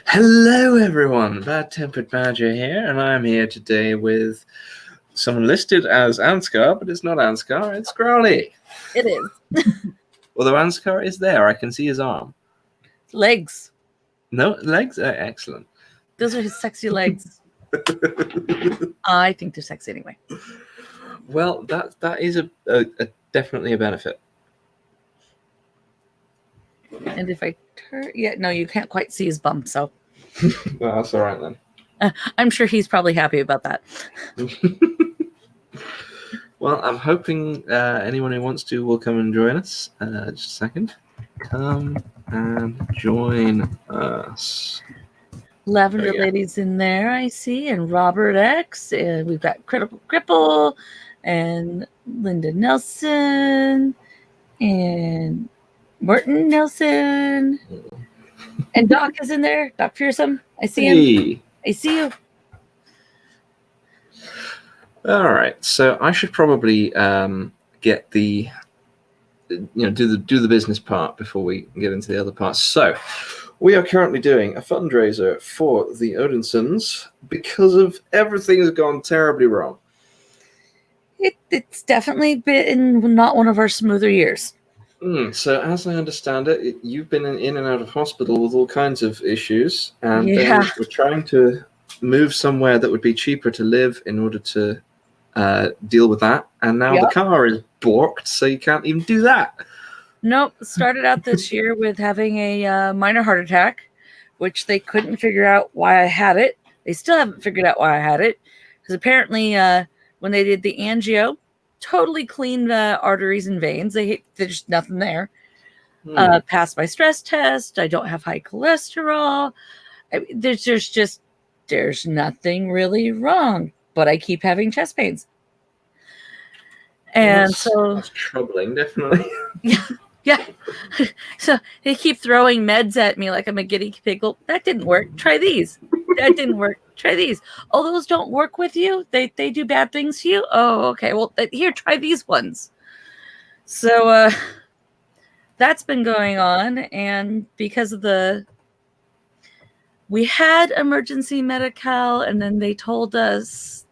Hello, everyone. Bad Tempered Badger here, and I'm here today with someone listed as Anscar, but it's not Anscar, it's Growly. It is. Although Anscar is there, I can see his arm. Legs. No, legs? Excellent. Those are his sexy legs. I think they're sexy anyway. Well, that is a definitely a benefit. And if I turn... Yeah, no, you can't quite see his bum, so... Well, that's all right, then. I'm sure he's probably happy about that. Well, I'm hoping anyone who wants to will come and join us. Just a second. Come and join us. Lavender Lady's in there, I see, and Robert X, and we've got Critical Cripple, and Linda Nelson, and Morton Nelson, and Doc is in there. Doc Fearsome, I see him. I see you. All right, so I should probably get the, do the business part before we get into the other parts. So, we are currently doing a fundraiser for the Odinsons because of everything has gone terribly wrong. It's definitely been not one of our smoother years. So, as I understand it, you've been in and out of hospital with all kinds of issues, and we're trying to move somewhere that would be cheaper to live in order to deal with that. And now the car is borked, so you can't even do that. Nope. Started out this year with having a minor heart attack, which they couldn't figure out why I had it. They still haven't figured out why I had it, because apparently when they did the angio, totally cleaned the arteries and veins. There's nothing there. Passed my stress test. I don't have high cholesterol. There's nothing really wrong, but I keep having chest pains. And that's troubling, definitely. Yeah. So they keep throwing meds at me like I'm a giddy pig. Well, that didn't work. Try these. That didn't work. Try these. Oh, those don't work with you? They do bad things to you? Oh, okay. Well, here, try these ones. So that's been going on. And because of we had emergency Medi-Cal, and then they told us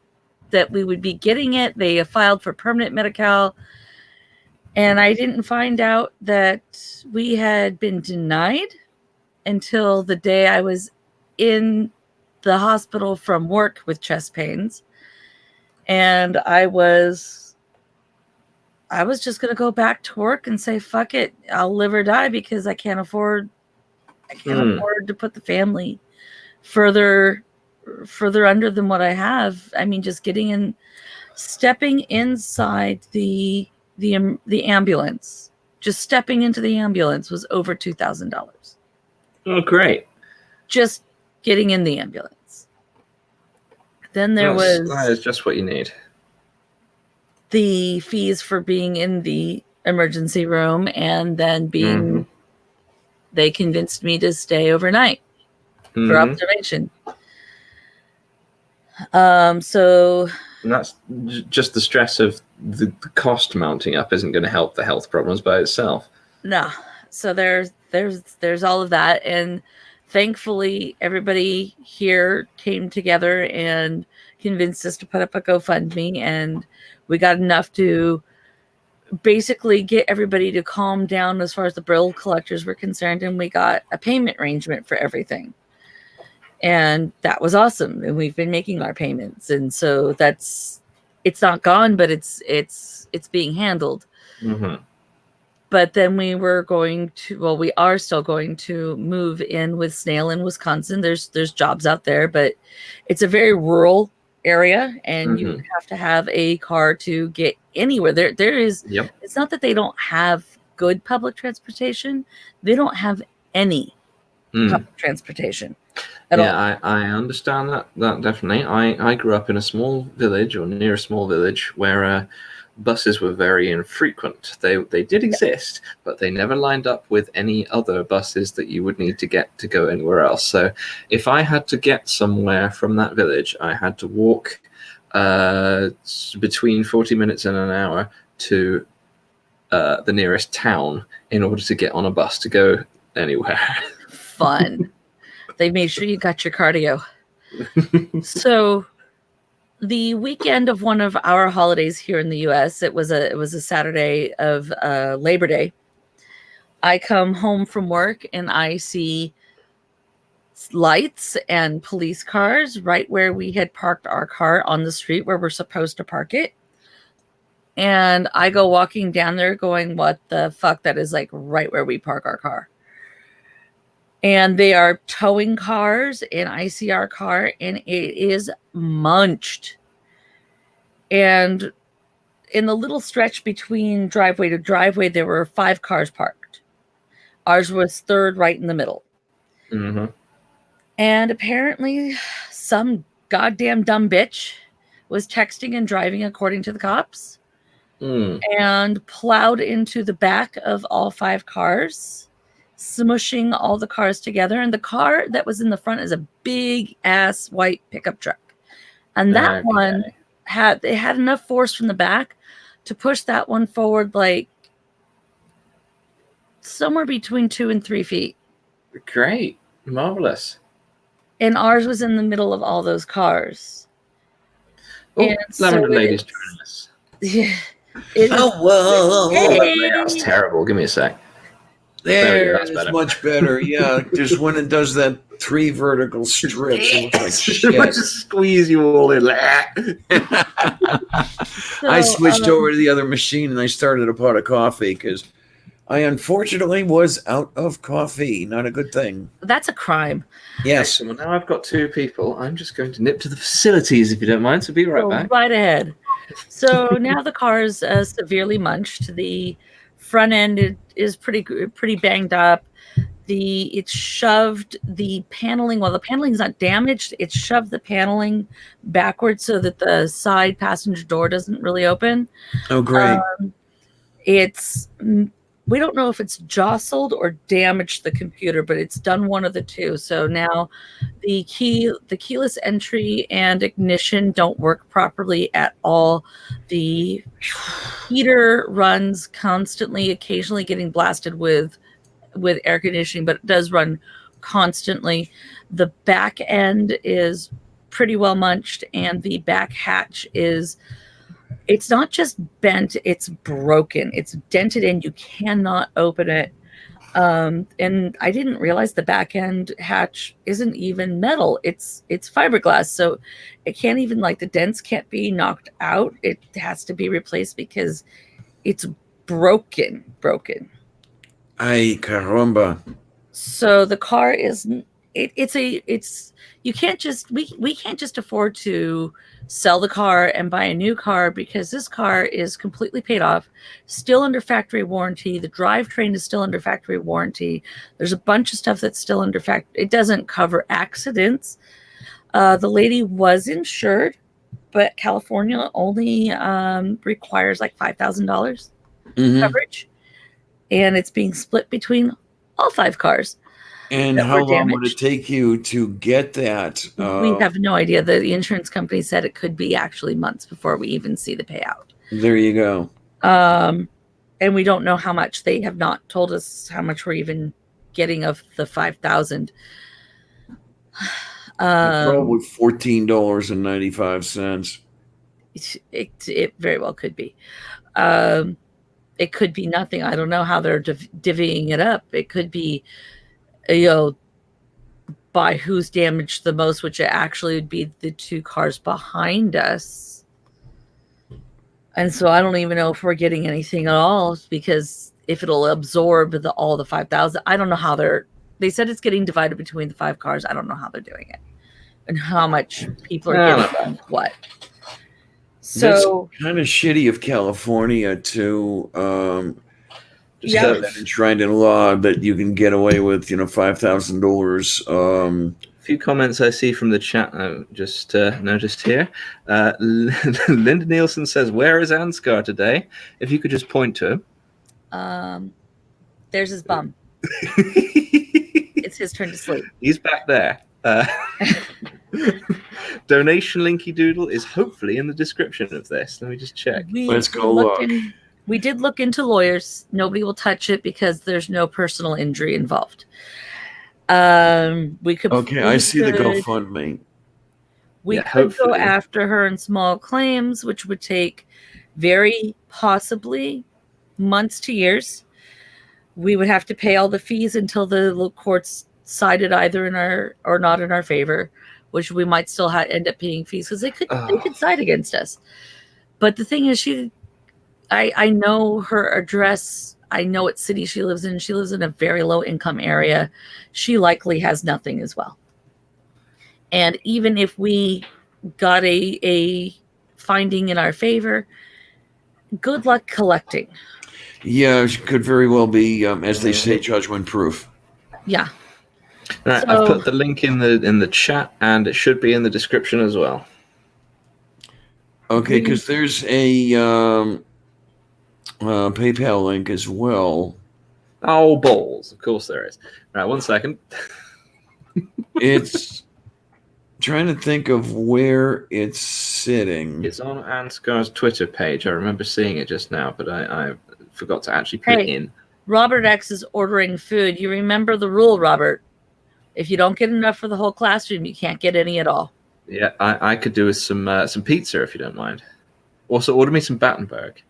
that we would be getting it. They filed for permanent Medi-Cal. And I didn't find out that we had been denied until the day I was in the hospital from work with chest pains. And I was just going to go back to work and say, fuck it, I'll live or die, because I can't afford to put the family further under than what I have. I mean, just stepping inside the ambulance, just stepping into the ambulance was over $2,000. Oh, great. Just getting in the ambulance. Then that is just what you need. The fees for being in the emergency room, and then they convinced me to stay overnight for observation. So... And that's just the stress of the cost mounting up isn't going to help the health problems by itself. No. So there's all of that. And thankfully, everybody here came together and convinced us to put up a GoFundMe. And we got enough to basically get everybody to calm down as far as the bill collectors were concerned. And we got a payment arrangement for everything. And that was awesome. And we've been making our payments. And so it's not gone, but it's being handled. Mm-hmm. But then we are still going to move in with Snail in Wisconsin. There's jobs out there, but it's a very rural area, and you have to have a car to get anywhere. There is, It's not that they don't have good public transportation. They don't have any public transportation. I understand that definitely. I grew up in a small village, or near a small village, where buses were very infrequent. They did exist, but they never lined up with any other buses that you would need to get to go anywhere else. So if I had to get somewhere from that village, I had to walk between 40 minutes and an hour to the nearest town in order to get on a bus to go anywhere. Fun. They made sure you got your cardio. So the weekend of one of our holidays here in the U.S., it was a Saturday of Labor Day. I come home from work and I see lights and police cars right where we had parked our car on the street where we're supposed to park it. And I go walking down there going, what the fuck? That is like right where we park our car. And they are towing cars, and I see our car, and it is munched. And in the little stretch between driveway to driveway, there were 5 cars parked. Ours was third right in the middle. Mm-hmm. And apparently some goddamn dumb bitch was texting and driving according to the cops and plowed into the back of all 5 cars, smushing all the cars together. And the car that was in the front is a big ass white pickup truck. And that one had enough force from the back to push that one forward like somewhere between 2 and 3 feet. Great. Marvelous. And ours was in the middle of all those cars. Oh, Lavender Lady's joining us. Yeah. Whoa. Hey. That's terrible. Give me a sec. That's much better. Yeah, just when it does that 3 vertical strips, it looks like shit. Just squeeze you all in. I switched over to the other machine and I started a pot of coffee because I unfortunately was out of coffee. Not a good thing. That's a crime. Yes. Well, now I've got 2 people. I'm just going to nip to the facilities if you don't mind. So be right back. Right ahead. So now the car is severely munched. The front end is pretty banged up. It's shoved the paneling. While the paneling is not damaged, it's shoved the paneling backwards so that the side passenger door doesn't really open. Oh, great. We don't know if it's jostled or damaged the computer, but it's done one of the two. So now the keyless entry and ignition don't work properly at all. The heater runs constantly, occasionally getting blasted with air conditioning, but it does run constantly. The back end is pretty well munched, and the back hatch it's not just bent, it's broken. It's dented in. You cannot open it. And I didn't realize the back end hatch isn't even metal. It's fiberglass. So it can't even, like, the dents can't be knocked out. It has to be replaced because it's broken. Ay, caramba. So the car is we can't just afford to sell the car and buy a new car because this car is completely paid off, still under factory warranty. The drivetrain is still under factory warranty. There's a bunch of stuff that's still under factory. It doesn't cover accidents. The lady was insured, but California only requires like $5,000 coverage, and it's being split between all 5 cars. And how long would it take you to get that? We have no idea. The insurance company said it could be actually months before we even see the payout. There you go. And we don't know how much. They have not told us how much we're even getting of the $5,000. Probably $14.95. It very well could be. It could be nothing. I don't know how they're divvying it up. It could be, by who's damaged the most, which actually would be the 2 cars behind us. And so I don't even know if we're getting anything at all, because if it'll absorb all the 5,000, I don't know how they said it's getting divided between the 5 cars. I don't know how they're doing it and how much people are getting what. So that's kind of shitty of California to have that enshrined in law that you can get away with, $5,000. A few comments I see from the chat just noticed here. Linda Nielsen says, "Where is Ansgar today? If you could just point to him." There's his bum. It's his turn to sleep. He's back there. Donation linky doodle is hopefully in the description of this. Let me just check. Let's go look. We did look into lawyers. Nobody will touch it because there's no personal injury involved. We could. Okay, we I see the could- GoFundMe. We Yeah, could go hopefully. after her in small claims, which would take very possibly months to years. We would have to pay all the fees until the courts sided either in our or not in our favor, which we might still end up paying fees because they could side against us. But the thing is, I know her address. I know what city she lives in. She lives in a very low income area. She likely has nothing as well. And even if we got a finding in our favor, good luck collecting. Yeah, it could very well be, as they say, judgment proof. Yeah. All right, I've put the link in the chat, and it should be in the description as well. Okay, because there's a PayPal link as well. Oh, balls. Of course there is. All right, 1 second. It's trying to think of where it's sitting. It's on Ansgar's Twitter page. I remember seeing it just now, but I forgot to actually put it in. Robert X is ordering food. You remember the rule, Robert. If you don't get enough for the whole classroom, you can't get any at all. Yeah, I could do with some pizza if you don't mind. Also, order me some Battenberg.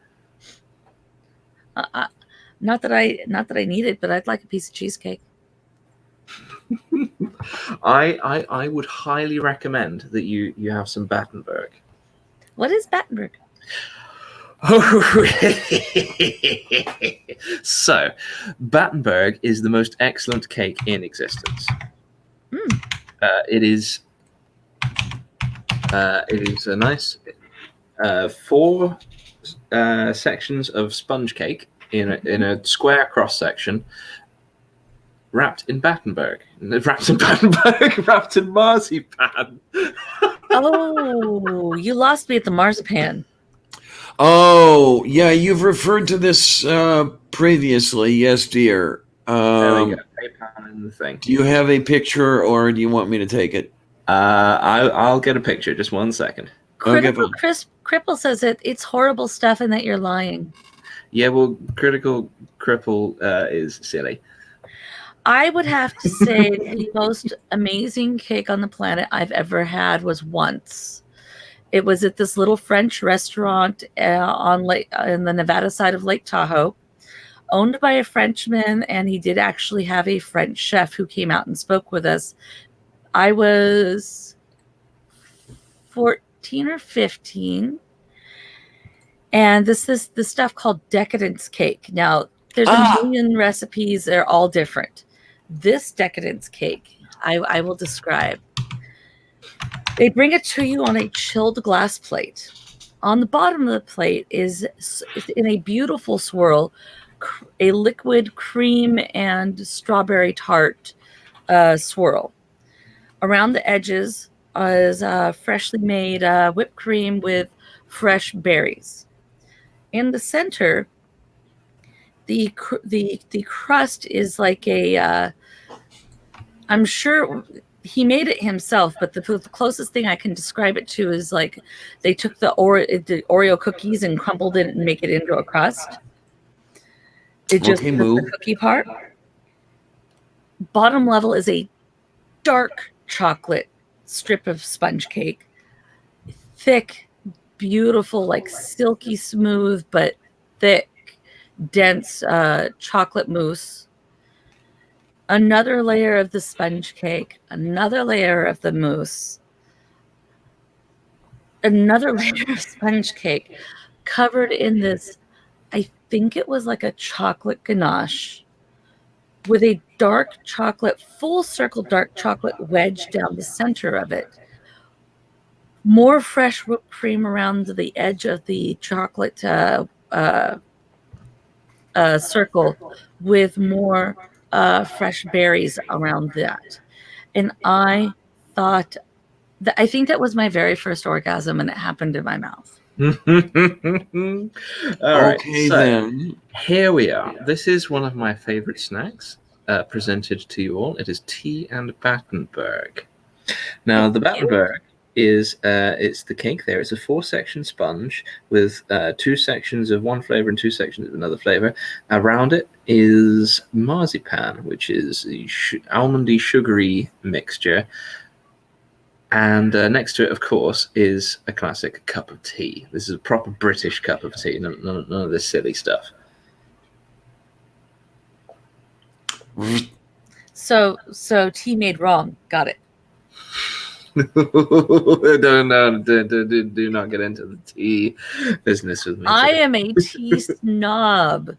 Not that I need it, but I'd like a piece of cheesecake. I would highly recommend that you have some Battenberg. What is Battenberg? So, Battenberg is the most excellent cake in existence. It is a nice 4 sections of sponge cake in a square cross section, wrapped in Battenberg, wrapped in marzipan. Oh, you lost me at the marzipan. Oh, yeah, you've referred to this previously. Yes, dear. There we go. PayPal in the thing. Do you have a picture, or do you want me to take it? I'll get a picture. Just 1 second. Critical Cripple says it's horrible stuff and that you're lying. Yeah, well, Critical Cripple is silly. I would have to say the most amazing cake on the planet I've ever had was once. It was at this little French restaurant on the Nevada side of Lake Tahoe, owned by a Frenchman, and he did actually have a French chef who came out and spoke with us. I was 14 or 15, and this is the stuff called decadence cake. Now, there's a million recipes. They're all different. This decadence cake, I will describe. They bring it to you on a chilled glass plate. On the bottom of the plate is in a beautiful swirl, a liquid cream and strawberry tart swirl. Around the edges is freshly made whipped cream with fresh berries. In the center, the crust is like a I'm sure he made it himself, but the closest thing I can describe it to is like they took the Oreo cookies and crumbled it and make it into a crust. It just the cookie part. Bottom level is a dark chocolate strip of sponge cake, thick, beautiful, like silky smooth but thick, dense chocolate mousse. Another layer of the sponge cake, another layer of the mousse, another layer of sponge cake covered in this, I think it was like a chocolate ganache with a dark chocolate, full circle dark chocolate wedge down the center of it. More fresh whipped cream around the edge of the chocolate circle with more fresh berries around that. And I thought I think that was my very first orgasm, and it happened in my mouth. All right, okay, so then. Here we are. This is one of my favorite snacks presented to you all. It is tea and Battenberg. Now, the Battenberg is it's the cake there. It's a 4-section sponge with 2 sections of one flavor and 2 sections of another flavor. Around it is marzipan, which is a almondy, sugary mixture. And next to it, of course, is a classic cup of tea. This is a proper British cup of tea, none of this silly stuff. So tea made wrong. Got it. Do not get into the tea business with me. I am a tea snob.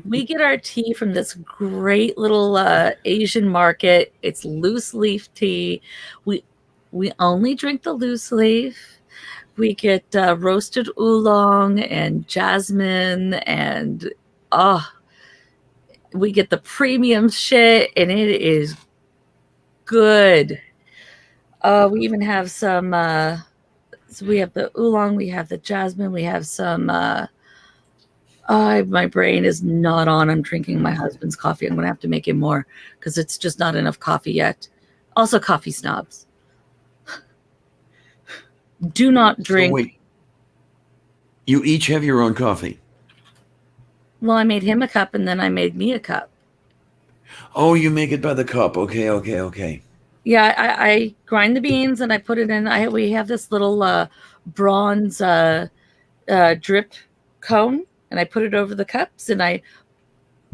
We get our tea from this great little Asian market. It's loose leaf tea. We only drink the loose leaf. We get roasted oolong and jasmine, and we get the premium shit, and it is good. We even have some. So we have the oolong, we have the jasmine, we have some. My brain is not on. I'm drinking my husband's coffee. I'm going to have to make him more because it's just not enough coffee yet. Also, coffee snobs. Do not drink. So wait. You each have your own coffee? Well, I made him a cup and then I made me a cup. Oh, you make it by the cup. Okay. Yeah, I grind the beans and I put it in. We have this little bronze drip cone. And I put it over the cups, and I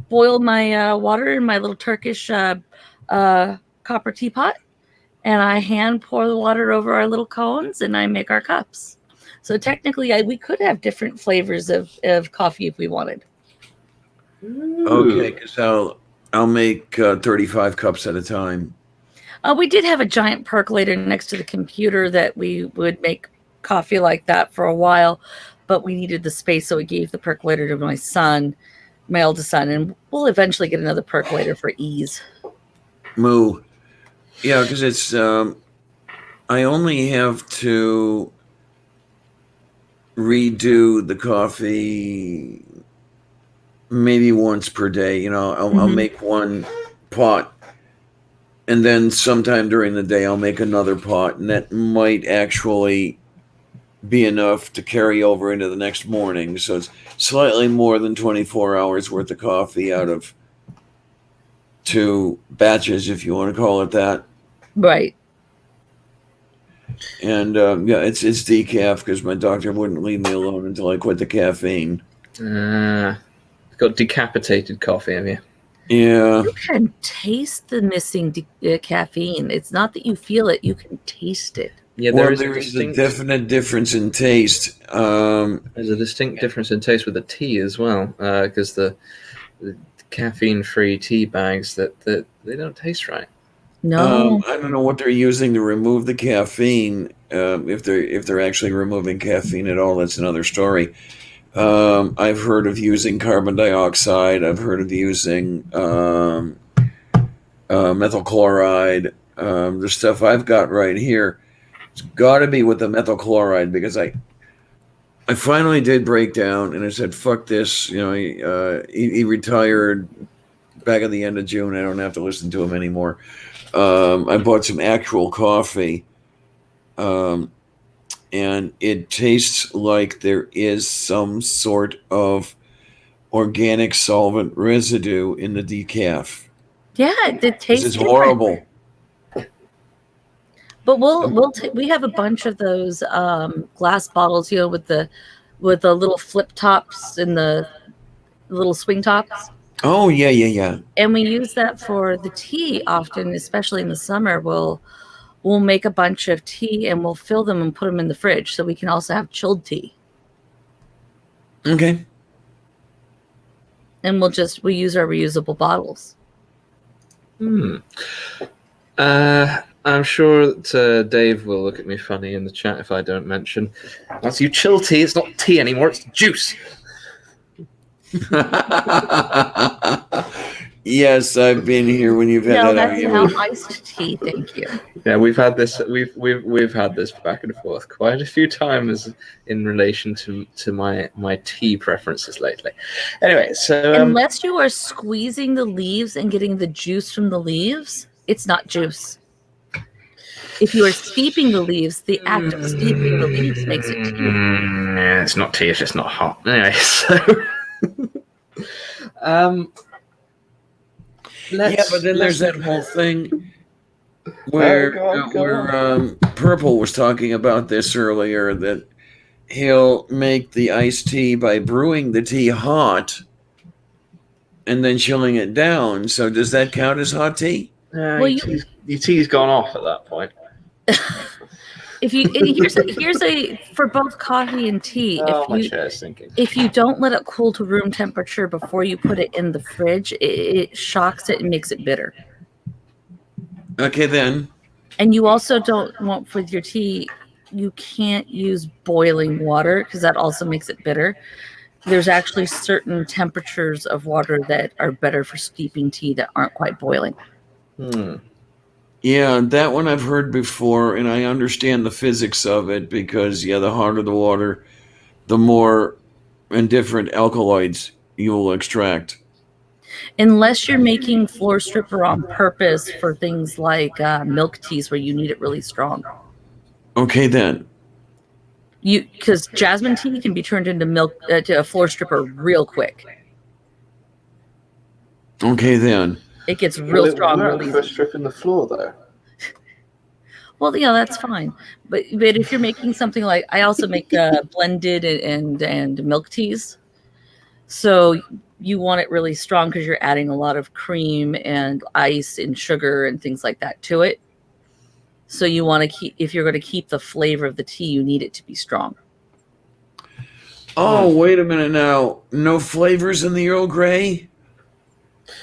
boil my water in my little Turkish copper teapot, and I hand pour the water over our little cones, and I make our cups. So technically, we could have different flavors of coffee if we wanted. Okay, because I'll make 35 cups at a time. We did have a giant percolator next to the computer that we would make coffee like that for a while. But we needed the space, so we gave the percolator to my son, my eldest son, and we'll eventually get another percolator for ease. Moo. Yeah, because it's, I only have to redo the coffee maybe once per day. I'll make one pot, and then sometime during the day I'll make another pot, and that might actually be enough to carry over into the next morning. So it's slightly more than 24 hours worth of coffee out of 2 batches, if you want to call it that. Right. And it's decaf because my doctor wouldn't leave me alone until I quit the caffeine. Got decapitated coffee, have you? Yeah. You can taste the missing caffeine. It's not that you feel it, you can taste it. Yeah, there is a definite difference in taste. There's a distinct difference in taste with the tea as well, because the caffeine-free tea bags that they don't taste right. No, I don't know what they're using to remove the caffeine. If they're actually removing caffeine at all, that's another story. I've heard of using carbon dioxide. I've heard of using methyl chloride. The stuff I've got right here. It's got to be with the methyl chloride because I finally did break down and I said, fuck this. He retired back at the end of June. I don't have to listen to him anymore. I bought some actual coffee and it tastes like there is some sort of organic solvent residue in the decaf. yeah, it tastes. It's horrible. But we have a bunch of those glass bottles, with the little flip tops and the little swing tops. Oh yeah. And we use that for the tea often, especially in the summer. We'll make a bunch of tea and we'll fill them and put them in the fridge so we can also have chilled tea. Okay. And we use our reusable bottles. I'm sure that Dave will look at me funny in the chat if I don't mention. That's you chill tea. It's not tea anymore. It's juice. Yes, I've been here when you've had that argument. No, that's now iced tea. Thank you. Yeah, we've had this. We've had this back and forth quite a few times in relation to my tea preferences lately. Anyway, so unless you are squeezing the leaves and getting the juice from the leaves, it's not juice. If you are steeping the leaves, the act of steeping the leaves makes it tea. It's not tea, it's just not hot. Anyway, so but then there's that whole thing where go on. Purple was talking about this earlier, that he'll make the iced tea by brewing the tea hot and then chilling it down. So does that count as hot tea? Well, your tea's gone off at that point. Here's a for both coffee and tea. My chair's sinking. If you don't let it cool to room temperature before you put it in the fridge, it shocks it and makes it bitter. Okay, then. And you also don't want, with your tea, you can't use boiling water because that also makes it bitter. There's actually certain temperatures of water that are better for steeping tea that aren't quite boiling. Yeah, that one I've heard before, and I understand the physics of it because, the hotter the water, the more and different alkaloids you will extract. Unless you're making floor stripper on purpose for things like milk teas where you need it really strong. Okay, then. Because jasmine tea can be turned into milk to a floor stripper real quick. Okay, then. It gets real strong really easy. For stripping the floor, though. Well, that's fine. But if you're making something like, I also make blended and milk teas. So you want it really strong because you're adding a lot of cream and ice and sugar and things like that to it. So you want to keep, if you're going to keep the flavor of the tea, you need it to be strong. Oh, wait a minute now. No flavors in the Earl Grey?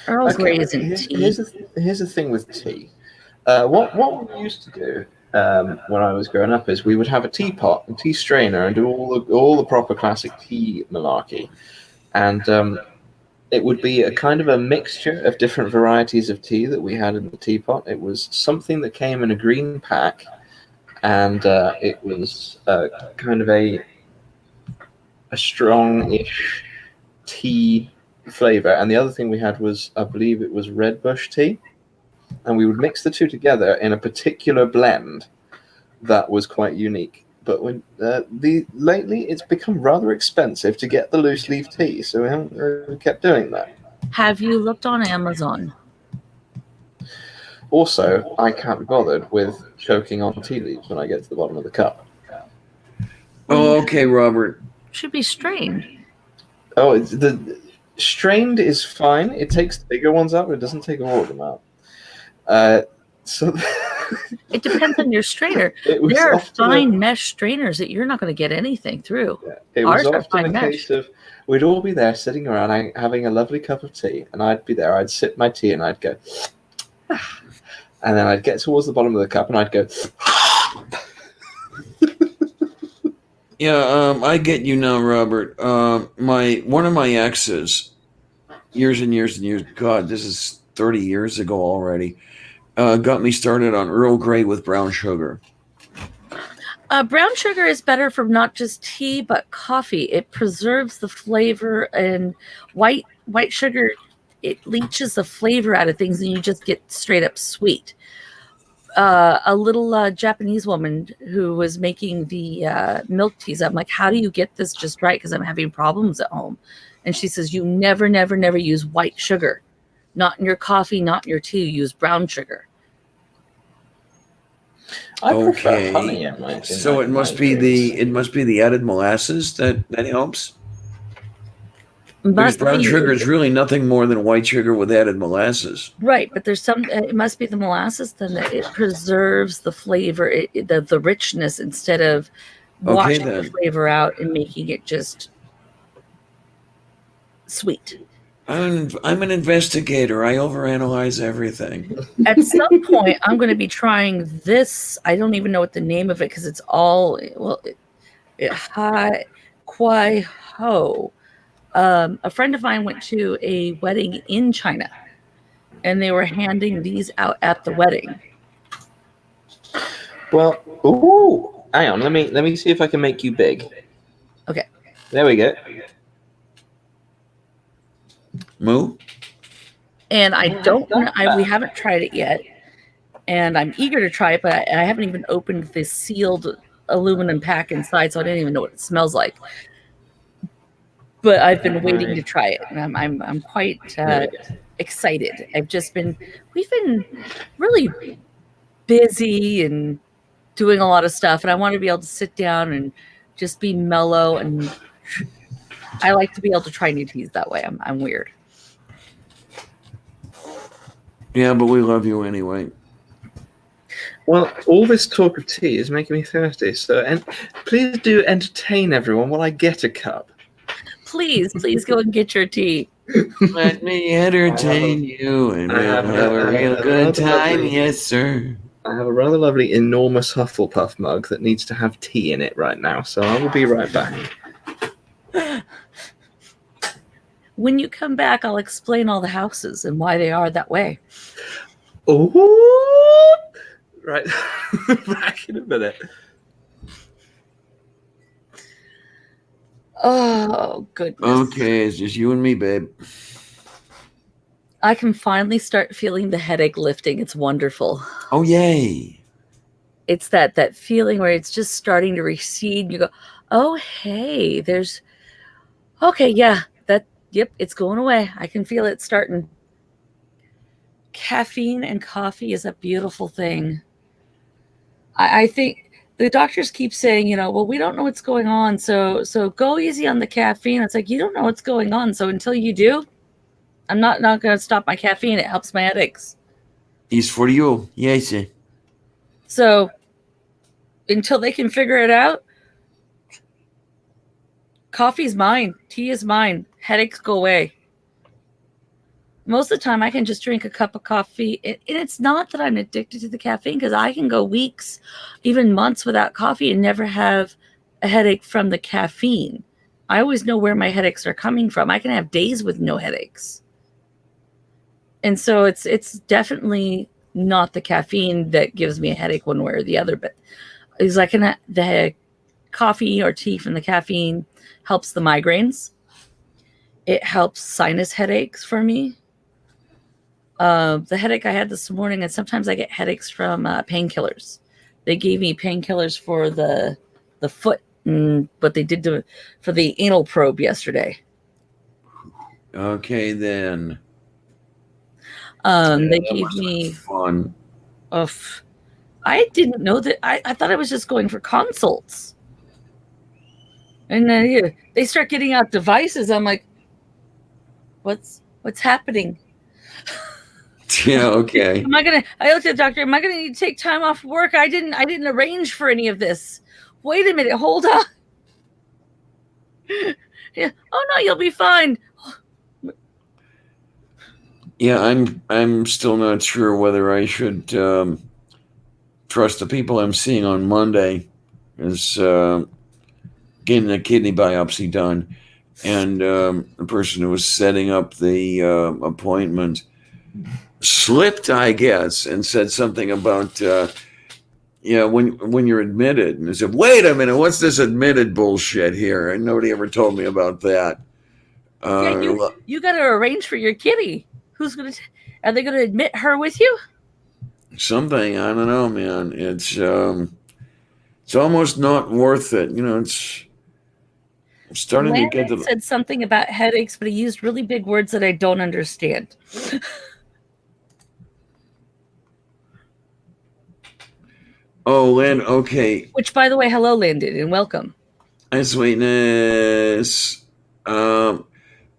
Earl Grey isn't tea. Here's the thing with tea. What we used to do when I was growing up is we would have a teapot and tea strainer and do all the proper classic tea malarkey. And it would be a kind of a mixture of different varieties of tea that we had in the teapot. It was something that came in a green pack, and it was kind of a strong-ish tea flavor. And the other thing we had was, I believe it was red bush tea, and we would mix the two together in a particular blend that was quite unique. But when lately, it's become rather expensive to get the loose leaf tea, so we haven't really kept doing that. Have you looked on Amazon? Also, I can't be bothered with choking on tea leaves when I get to the bottom of the cup. Oh, okay, Robert. Should be strained. Oh, the strained is fine. It takes the bigger ones out, but it doesn't take all of them out. So it depends on your strainer. There are fine mesh strainers that you're not going to get anything through. Yeah, it was often a case of we'd all be there sitting around having a lovely cup of tea, and I'd be there. I'd sip my tea, and I'd go, and then I'd get towards the bottom of the cup, and I'd go. Yeah, I get you now, Robert. One of my exes, years and years and years. God, this is 30 years ago already. Got me started on Earl Grey with brown sugar. Brown sugar is better for not just tea but coffee. It preserves the flavor, and white sugar, it leaches the flavor out of things, and you just get straight up sweet. A little Japanese woman who was making the milk teas, I'm like, how do you get this just right? Because I'm having problems at home. And she says, you never use white sugar. Not in your coffee, not in your tea. You use brown sugar. I prefer honey in mine. So it must be the added molasses that helps. Because brown sugar is really nothing more than white sugar with added molasses. Right, but there's some. It must be the molasses then that it preserves the flavor, the richness, instead of washing the flavor out and making it just sweet. I'm an investigator. I overanalyze everything. At some point, I'm going to be trying this. I don't even know what the name of it because it's all Kwai Ho. A friend of mine went to a wedding in China, and they were handing these out at the wedding. Well, ooh, hang on. Let me see if I can make you big. Okay. There we go. Moo. And I don't know. We haven't tried it yet. and I'm eager to try it, but I haven't even opened the sealed aluminum pack inside, so I don't even know what it smells like. But I've been waiting to try it, and I'm quite excited. We've been really busy and doing a lot of stuff, and I want to be able to sit down and just be mellow, and I like to be able to try new teas that way. I'm weird. Yeah, but we love you anyway. Well, all this talk of tea is making me thirsty. So, and please do entertain everyone while I get a cup. Please go and get your tea. Let me entertain you, and we'll have a real good time. Yes, sir. I have a rather lovely, enormous Hufflepuff mug that needs to have tea in it right now, so I will be right back. When you come back, I'll explain all the houses and why they are that way. Oh, right. Back in a minute. Oh, goodness. Okay, it's just you and me, babe. I can finally start feeling the headache lifting. It's wonderful. Oh, yay. It's that feeling where it's just starting to recede. And you go, oh, hey, yep, it's going away. I can feel it starting. Caffeine and coffee is a beautiful thing. I think the doctors keep saying, well, we don't know what's going on. So go easy on the caffeine. It's like, you don't know what's going on. So until you do, I'm not going to stop my caffeine. It helps my headaches. It's for you. Yes. So until they can figure it out, coffee's mine. Tea is mine. Headaches go away. Most of the time I can just drink a cup of coffee. And it's not that I'm addicted to the caffeine, because I can go weeks, even months without coffee and never have a headache from the caffeine. I always know where my headaches are coming from. I can have days with no headaches. And so it's definitely not the caffeine that gives me a headache one way or the other, but it's like the coffee or tea from the caffeine helps the migraines. It helps sinus headaches for me. The headache I had this morning, and sometimes I get headaches from painkillers. They gave me painkillers for the foot, but they did for the anal probe yesterday. Okay, then. They gave me fun. I didn't know that. I thought I was just going for consults. And then they start getting out devices. I'm like, what's happening? Yeah, okay. I looked at the doctor. Am I gonna need to take time off work? I didn't arrange for any of this. Wait a minute, hold on. Yeah. Oh no, you'll be fine. Yeah, I'm still not sure whether I should trust the people I'm seeing on Monday as getting a kidney biopsy done, and the person who was setting up the appointment slipped, I guess, and said something about when you're admitted, and I said, wait a minute, what's this admitted bullshit here? And nobody ever told me about that. You got to arrange for your kitty. Are they gonna admit her with you? Something, I don't know, man. It's almost not worth it. It's starting to get to. Said something about headaches, but he used really big words that I don't understand. Oh, Lynn, okay. Which, by the way, hello, Landon, and welcome. Hi, sweetness.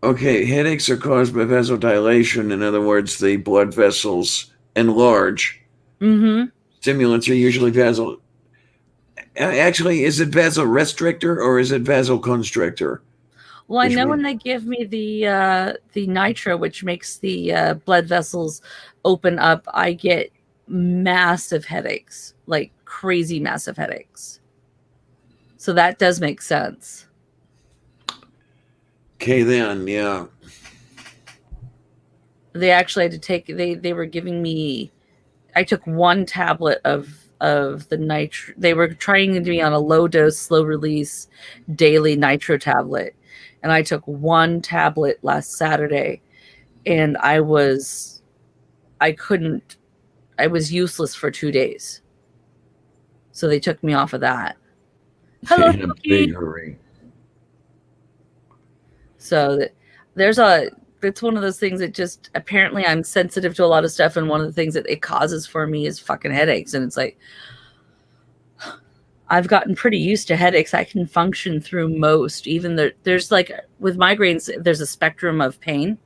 Okay, headaches are caused by vasodilation. In other words, the blood vessels enlarge. Mm-hmm. Stimulants are usually vasal. Actually, is it vasorestrictor or is it vasoconstrictor? Well, I know when they give me the nitro, which makes the blood vessels open up, I get massive headaches, like crazy massive headaches. So that does make sense. Okay, then, yeah. They actually had to take, they were giving me, I took one tablet of the nitro. They were trying to be on a low dose, slow release daily nitro tablet. And I took one tablet last Saturday, and I I was useless for 2 days. So they took me off of that. Hello, In a big hurry. So it's one of those things that just, apparently I'm sensitive to a lot of stuff, and one of the things that it causes for me is fucking headaches. And it's like, I've gotten pretty used to headaches. I can function through most, even there's like, with migraines, there's a spectrum of pain.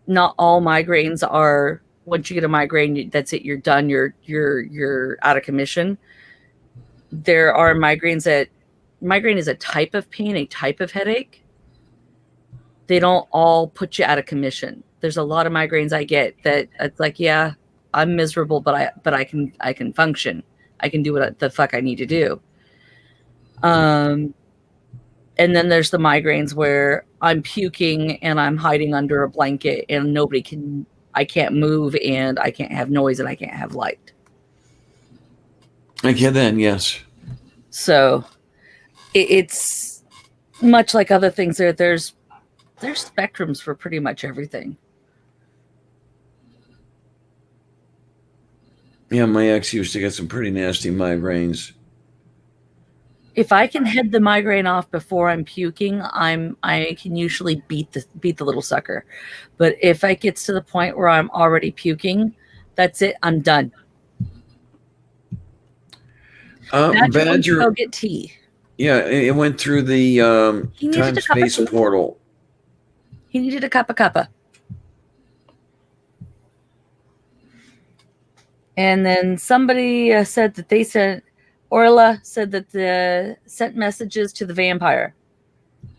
Not all migraines are, once you get a migraine, that's it, you're done, you're out of commission. There are migraine is a type of pain, a type of headache. They don't all put you out of commission. There's a lot of migraines I get that it's like, yeah, I'm miserable, but I can function. I can do what the fuck I need to do. And then there's the migraines where I'm puking and I'm hiding under a blanket and I can't move and I can't have noise and I can't have light. I get that, yes. So it's much like other things. There's spectrums for pretty much everything. Yeah, my ex used to get some pretty nasty migraines. If I can head the migraine off before I'm puking, I can usually beat the little sucker. But if it gets to the point where I'm already puking, that's it. I'm done. Badger, go get tea. Yeah, it went through the time-space portal. He needed a cuppa. And then somebody said that Orla said that they sent messages to the vampire.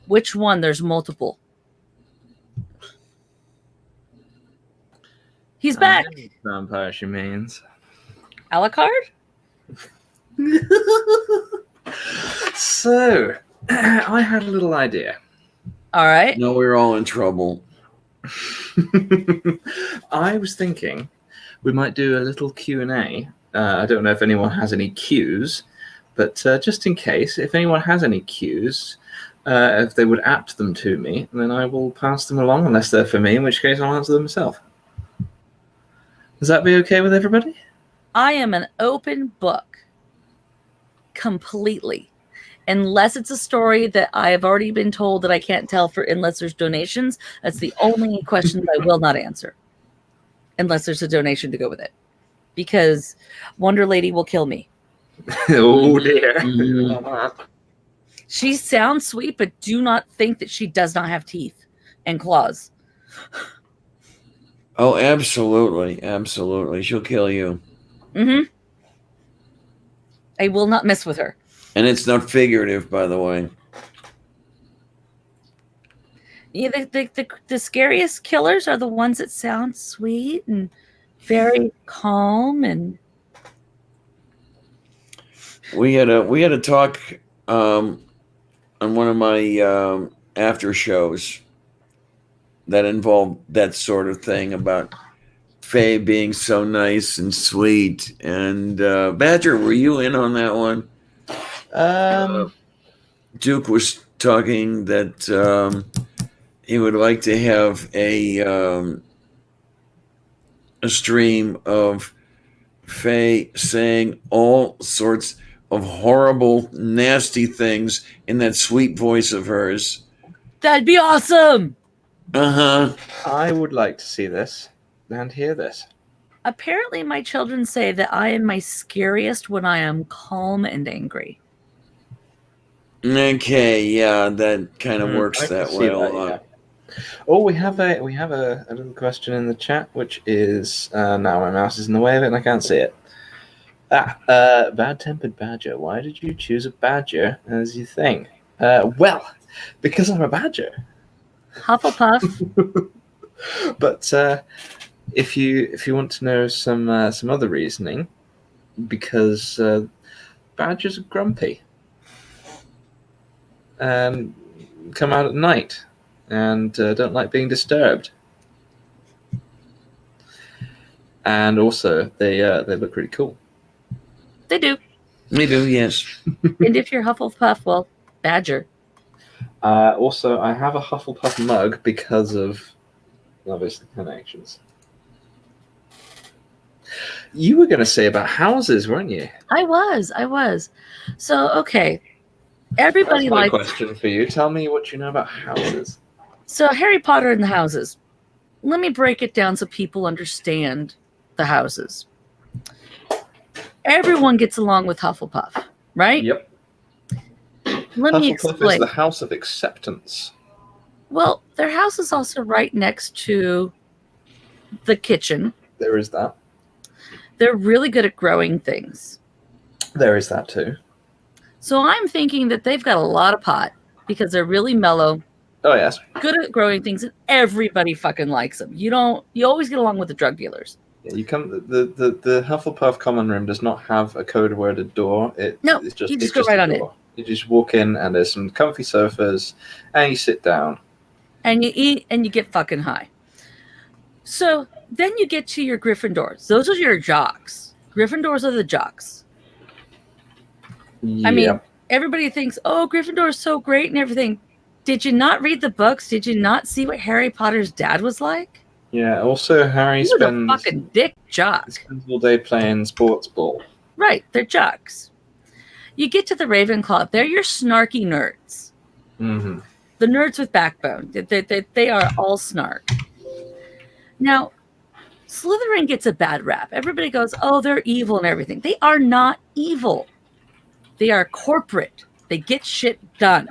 Which one? There's multiple. He's back. Vampire, she means. Alucard? So, I had a little idea. All right. No, we're all in trouble. I was thinking we might do a little Q&A. I don't know if anyone has any cues, but just in case, if anyone has any cues, if they would apt them to me, then I will pass them along, unless they're for me, in which case I'll answer them myself. Does that be okay with everybody? I am an open book. Completely. Unless it's a story that I have already been told that I can't tell unless there's donations. That's the only question that I will not answer. Unless there's a donation to go with it. Because Wonder Lady will kill me. Oh dear. Mm-hmm. She sounds sweet, but do not think that she does not have teeth and claws. Oh, absolutely. Absolutely. She'll kill you. Mm-hmm. I will not mess with her. And it's not figurative, by the way. Yeah, the scariest killers are the ones that sound sweet and very calm. And we had a talk on one of my after shows that involved that sort of thing about Faye being so nice and sweet. And Badger, were you in on that one? Duke was talking that he would like to have a stream of Faye saying all sorts of horrible, nasty things in that sweet voice of hers. That'd be awesome. Uh-huh. I would like to see this and hear this. Apparently, my children say that I am my scariest when I am calm and angry. Okay, yeah, that kind of works that way a lot. Yeah. Oh, we have a little question in the chat, which is now my mouse is in the way of it and I can't see it. Bad-tempered badger. Why did you choose a badger as your thing? Well, because I'm a badger. Hufflepuff. But if you want to know some other reasoning, because badgers are grumpy and come out at night and don't like being disturbed, and also they look really cool. They do. They do, yes. And if you're Hufflepuff, well, badger. Also, I have a Hufflepuff mug because of obviously connections. You were going to say about houses, weren't you? I was. So, okay. Everybody That's my likes... question for you. Tell me what you know about houses. So, Harry Potter and the houses. Let me break it down so people understand the houses. Everyone gets along with Hufflepuff, right? Yep. Let me Hufflepuff explain. is the house of acceptance. Well, their house is also right next to the kitchen. There is that. They're really good at growing things. There is that too. So I'm thinking that they've got a lot of pot because they're really mellow, Oh, yes. good at growing things, and everybody fucking likes them. You always get along with the drug dealers. Yeah, you come. The Hufflepuff common room does not have a code worded door. No, It's just, you just it's go just right a on in. door. You just walk in and there's some comfy sofas and you sit down. And you eat and you get fucking high. So then you get to your Gryffindors. Those are your jocks. Gryffindors are the jocks. Yeah. I mean, everybody thinks, oh, Gryffindor is so great and everything. Did you not read the books? Did you not see what Harry Potter's dad was like? Yeah. Also, Harry He was a spends fucking dick jock. all day playing sports ball. Right, they're jocks. You get to the Ravenclaw. They're your snarky nerds. Mm-hmm. The nerds with backbone. They are all snark. Now, Slytherin gets a bad rap. Everybody goes, oh, they're evil and everything. They are not evil. They are corporate. They get shit done.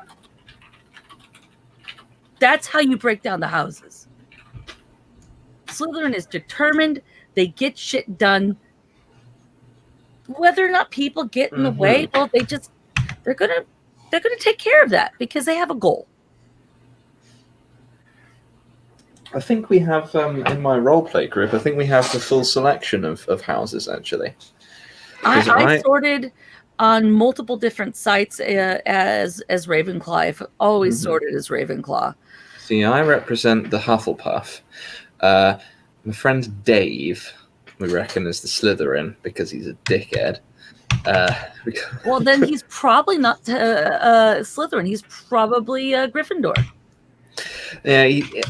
That's how you break down the houses. Slytherin is determined. They get shit done. Whether or not people get in the way, well, they're gonna take care of that because they have a goal. I think we have in my roleplay group. I think we have the full selection of houses actually. I sorted on multiple different sites as Ravenclaw. I've always sorted as Ravenclaw. See, I represent the Hufflepuff. My friend Dave, we reckon, is the Slytherin because he's a dickhead. Well, then he's probably not Slytherin. He's probably Gryffindor. Yeah,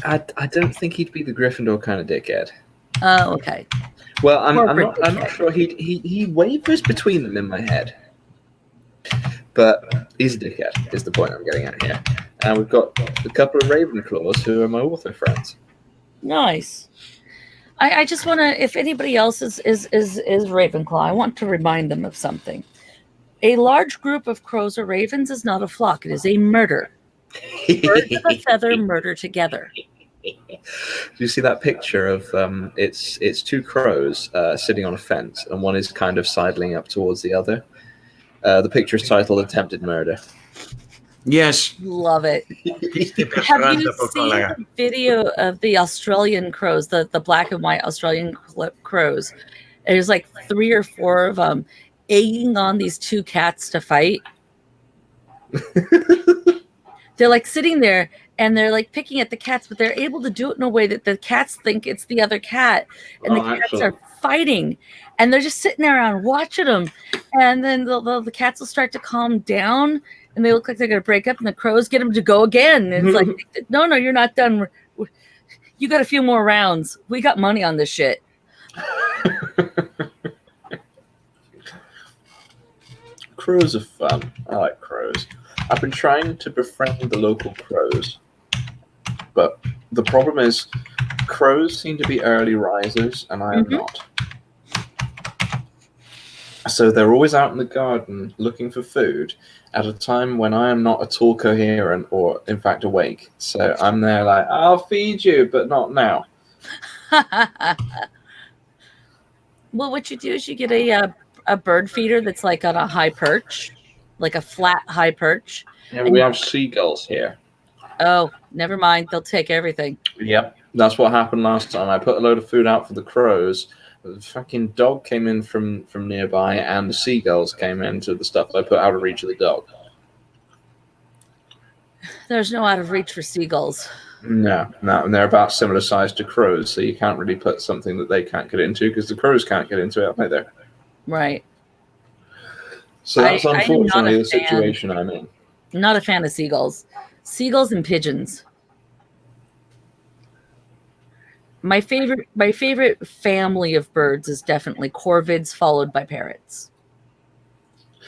I don't think he'd be the Gryffindor kind of dickhead. Oh, okay. Well, I'm not sure. He wavers between them in my head. But he's a dickhead, is the point I'm getting at here. And we've got a couple of Ravenclaws who are my author friends. Nice. I just want to, if anybody else is Ravenclaw, I want to remind them of something. A large group of crows or ravens is not a flock. It is a murder. Birds of a feather murder together. Do you see that picture of it's two crows sitting on a fence, and one is kind of sidling up towards the other? The picture is titled "Attempted Murder." Yes. Love it. Have you seen the video of the Australian crows, the black and white Australian crows? There's like 3 or 4 of them egging on these 2 cats to fight. They're like sitting there and they're like picking at the cats, but they're able to do it in a way that the cats think it's the other cat. And the cats are fighting. And they're just sitting there around watching them. And then the cats will start to calm down. And they look like they're going to break up. And the crows get them to go again. And it's like, no, you're not done. You got a few more rounds. We got money on this shit. Crows are fun. I like crows. I've been trying to befriend the local crows, but the problem is crows seem to be early risers, and I am not. So they're always out in the garden looking for food at a time when I am not at all coherent or, in fact, awake. So I'm there like, I'll feed you, but not now. Well, what you do is you get a bird feeder that's like on a high perch, like a flat high perch. Yeah, we have seagulls here. Oh, never mind. They'll take everything. Yep, that's what happened last time. I put a load of food out for the crows. The fucking dog came in from nearby, and the seagulls came into the stuff I put out of reach of the dog. There's no out of reach for seagulls. No, and they're about similar size to crows, so you can't really put something that they can't get into because the crows can't get into it either. Right. So that's unfortunately the situation I'm in. I'm not a fan of seagulls. Seagulls and pigeons. My favorite family of birds is definitely corvids, followed by parrots.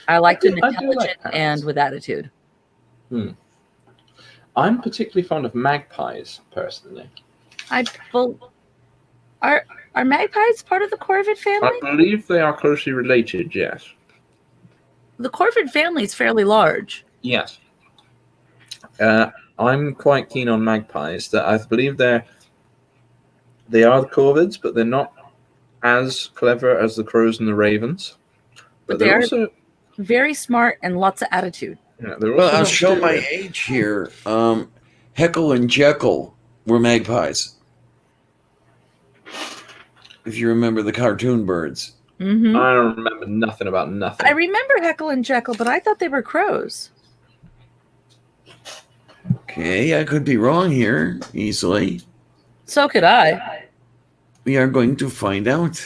I like them I do like intelligent parrots. and with attitude. I'm particularly fond of magpies, personally. Are magpies part of the corvid family? I believe they are closely related, yes. The corvid family is fairly large. Yes. I'm quite keen on magpies. That I believe they are the corvids, but they're not as clever as the crows and the ravens. But they're they are also very smart and lots of attitude. they're Well, also I'll not show my stupid. age here. Heckle and Jekyll were magpies. If you remember the cartoon birds. Mm-hmm. I don't remember nothing about nothing. I remember Heckle and Jekyll, but I thought they were crows. Okay, I could be wrong here easily. So could I. We are going to find out.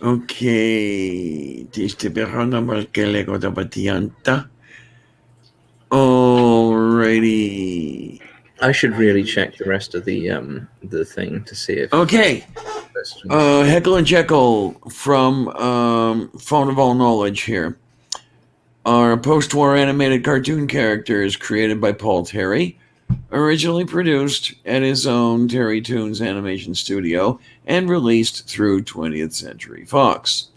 Okay, alrighty. I should really check the rest of the thing to see if. Okay. Heckle and Jekyll from Phone of All Knowledge here are post-war animated cartoon characters created by Paul Terry, originally produced at his own Terry Toons animation studio and released through 20th Century Fox.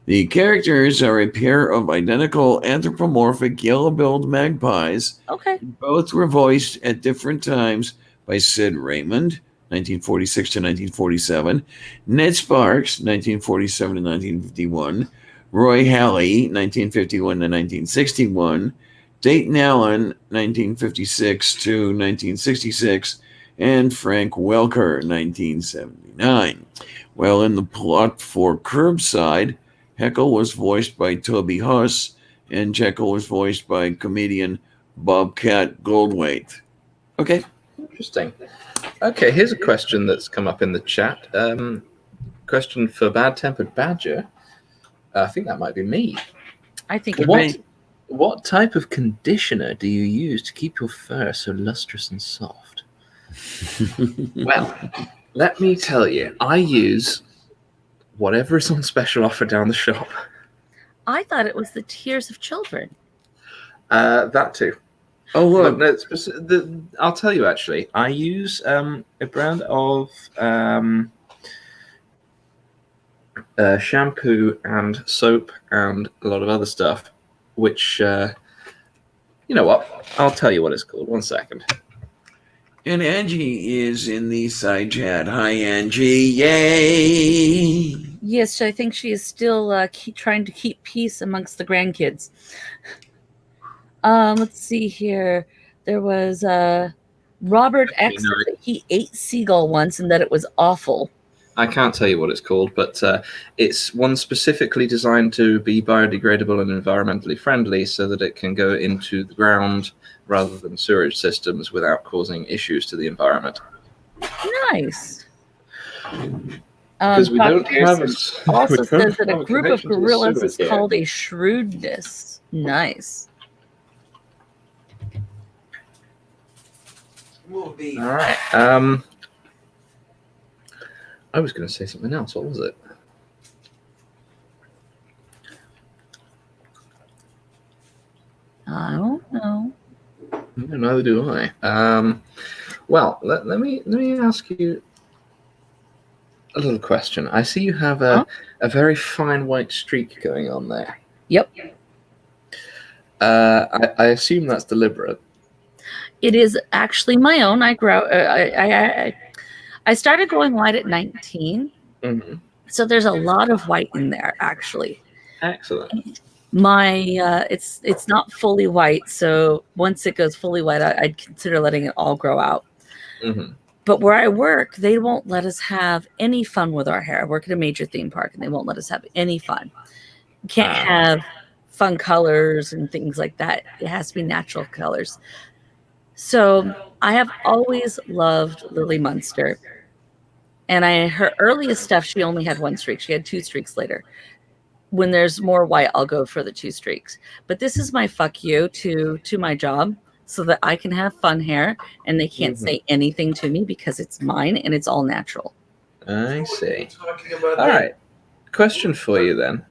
The characters are a pair of identical anthropomorphic yellow-billed magpies. Okay. Both were voiced at different times by Sid Raymond, 1946 to 1947, Ned Sparks, 1947 to 1951, Roy Halley, 1951 to 1961, Dayton Allen, 1956 to 1966, and Frank Welker, 1979. While in the plot for Curbside, Heckle was voiced by Toby Huss, and Jekyll was voiced by comedian Bobcat Goldthwait. Okay. Interesting. Okay, here's a question that's come up in the chat. Question for Bad Tempered Badger. I think that might be me. I think What type of conditioner do you use to keep your fur so lustrous and soft? Well, let me tell you, I use whatever is on special offer down the shop. I thought it was the tears of children. That too. Oh, look. I'll tell you actually. I use a brand of shampoo and soap and a lot of other stuff, which, you know what? I'll tell you what it's called. 1 second. And Angie is in the side chat. Hi, Angie. Yay. Yes, I think she is still trying to keep peace amongst the grandkids. Let's see here. There was Robert X. He ate seagull once and that it was awful. I can't tell you what it's called, but it's one specifically designed to be biodegradable and environmentally friendly so that it can go into the ground rather than sewage systems without causing issues to the environment. Nice. Because we don't have also says that a group of gorillas is called a shrewdness. Nice. All right. I was going to say something else. What was it? I don't know. No, neither do I. Well, let me ask you a little question. I see you have a very fine white streak going on there. Yep. I assume that's deliberate. It is actually my own. I started going white at 19. Mm-hmm. So there's a lot of white in there, actually. Excellent. It's not fully white, so once it goes fully white, I'd consider letting it all grow out. Mm-hmm. But where I work, they won't let us have any fun with our hair. I work at a major theme park, and they won't let us have any fun. You can't have fun colors and things like that. It has to be natural colors. So I have always loved Lily Munster. And her earliest stuff, she only had 1 streak. She had 2 streaks later. when there's more white, I'll go for the 2 streaks. But this is my fuck you to my job, so that I can have fun hair and they can't say anything to me because it's mine and it's all natural. I see. All right. Question for you then.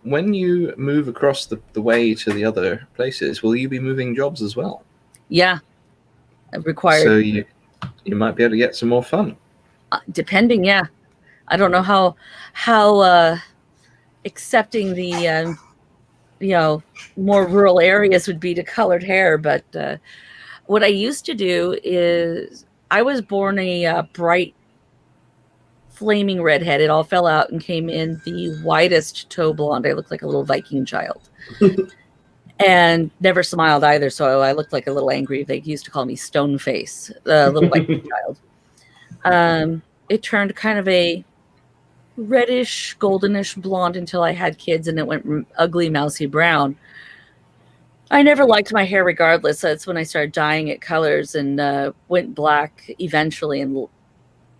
When you move across the way to the other places, will you be moving jobs as well? Yeah. Required. So you might be able to get some more fun. Depending, yeah. I don't know how accepting the more rural areas would be to colored hair, but what I used to do is I was born a bright flaming redhead. It all fell out and came in the whitest toe blonde. I looked like a little Viking child. And never smiled either, so I looked like a little angry. They used to call me Stone Face, a little Viking child. It turned kind of a reddish, goldenish blonde until I had kids, and it went ugly, mousy brown. I never liked my hair regardless. So that's when I started dyeing it colors and went black eventually, and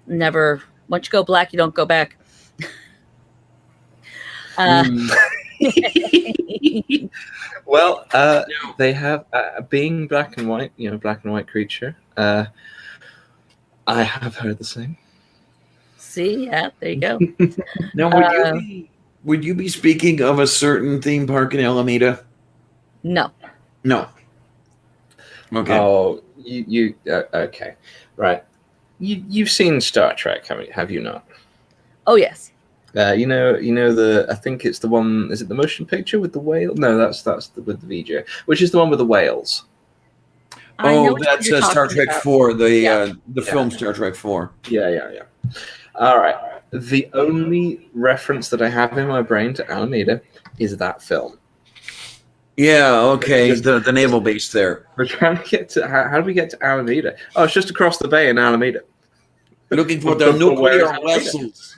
never. Once you go black, you don't go back. Well, they have being black and white, black and white creature. I have heard the same. See, yeah, there you go. Now, would you be speaking of a certain theme park in Alameda? No. Okay. Oh, you okay, right? You've seen Star Trek, have you not? Oh yes. You know I think it's the one. Is it the motion picture with the whale? No, that's with the VJ, which is the one with the whales. Oh, that's Star Trek 4, the film Yeah. Star Trek 4. Yeah. All right. The only reference that I have in my brain to Alameda is that film. Yeah, okay, the naval base there. We're trying to get to how do we get to Alameda? Oh, it's just across the bay in Alameda. Looking for the nuclear vessels.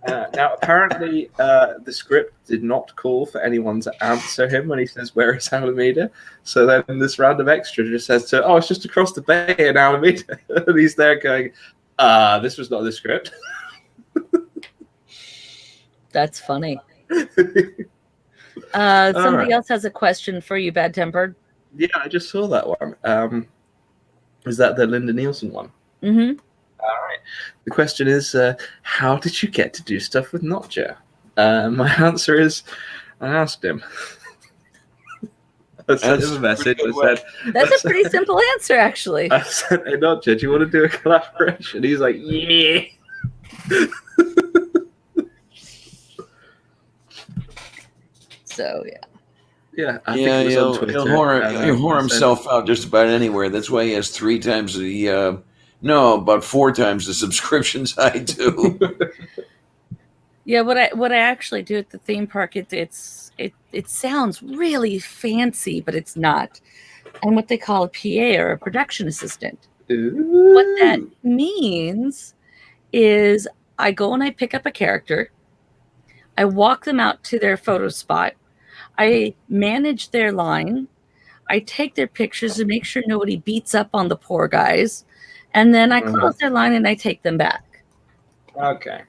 Now, apparently, the script did not call for anyone to answer him when he says, "Where is Alameda?" So then this random extra just says, "Oh, it's just across the bay in Alameda," and he's there going, "This was not the script." That's funny. Somebody else has a question for you, Bad Tempered. Yeah, I just saw that one. Is that the Linda Nielsen one? Mm-hmm. All right. The question is, how did you get to do stuff with Notcher? My answer is, I asked him. I sent him a message. That's a pretty simple answer, actually. I said, "Hey, Notcher, do you want to do a collaboration?" He's like, "Yeah." So yeah. Yeah, I think it was on Twitter. He'll whore himself out just about anywhere. That's why he has 3 times about 4 times the subscriptions I do. Yeah, what I actually do at the theme park, it sounds really fancy, but it's not. I'm what they call a PA, or a production assistant. Ooh. What that means is I go and I pick up a character, I walk them out to their photo spot, I manage their line, I take their pictures and make sure nobody beats up on the poor guys, and then I close their line and I take them back. Okay.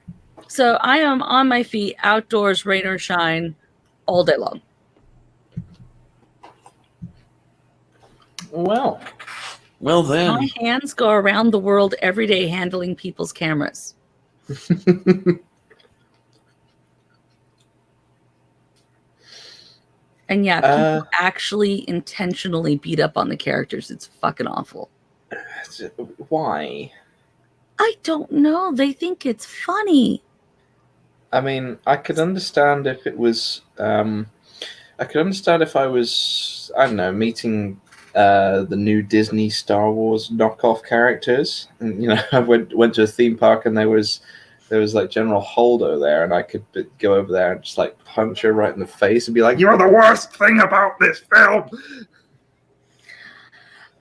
So I am on my feet, outdoors, rain or shine, all day long. Well then. My hands go around the world every day handling people's cameras. And yeah, people actually intentionally beat up on the characters. It's fucking awful. Why? I don't know. They think it's funny. I mean, I could understand if it was. I could understand if I was, I don't know, meeting the new Disney Star Wars knockoff characters, and I went to a theme park and there was like General Holdo there, and I could go over there and just like punch her right in the face and be like, "You're the worst thing about this film."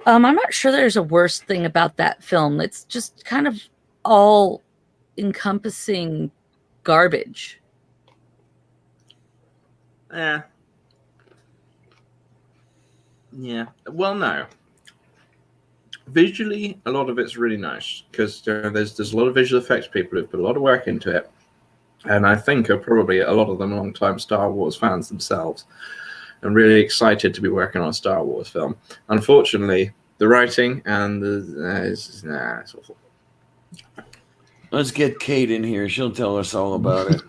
I'm not sure there's a worst thing about that film. It's just kind of all encompassing garbage. Yeah. Well, no. Visually, a lot of it's really nice because there's a lot of visual effects people who've put a lot of work into it. and I think are probably a lot of them long-time Star Wars fans themselves, and really excited to be working on a Star Wars film. Unfortunately, the writing and it's awful. Let's get Kate in here. She'll tell us all about it.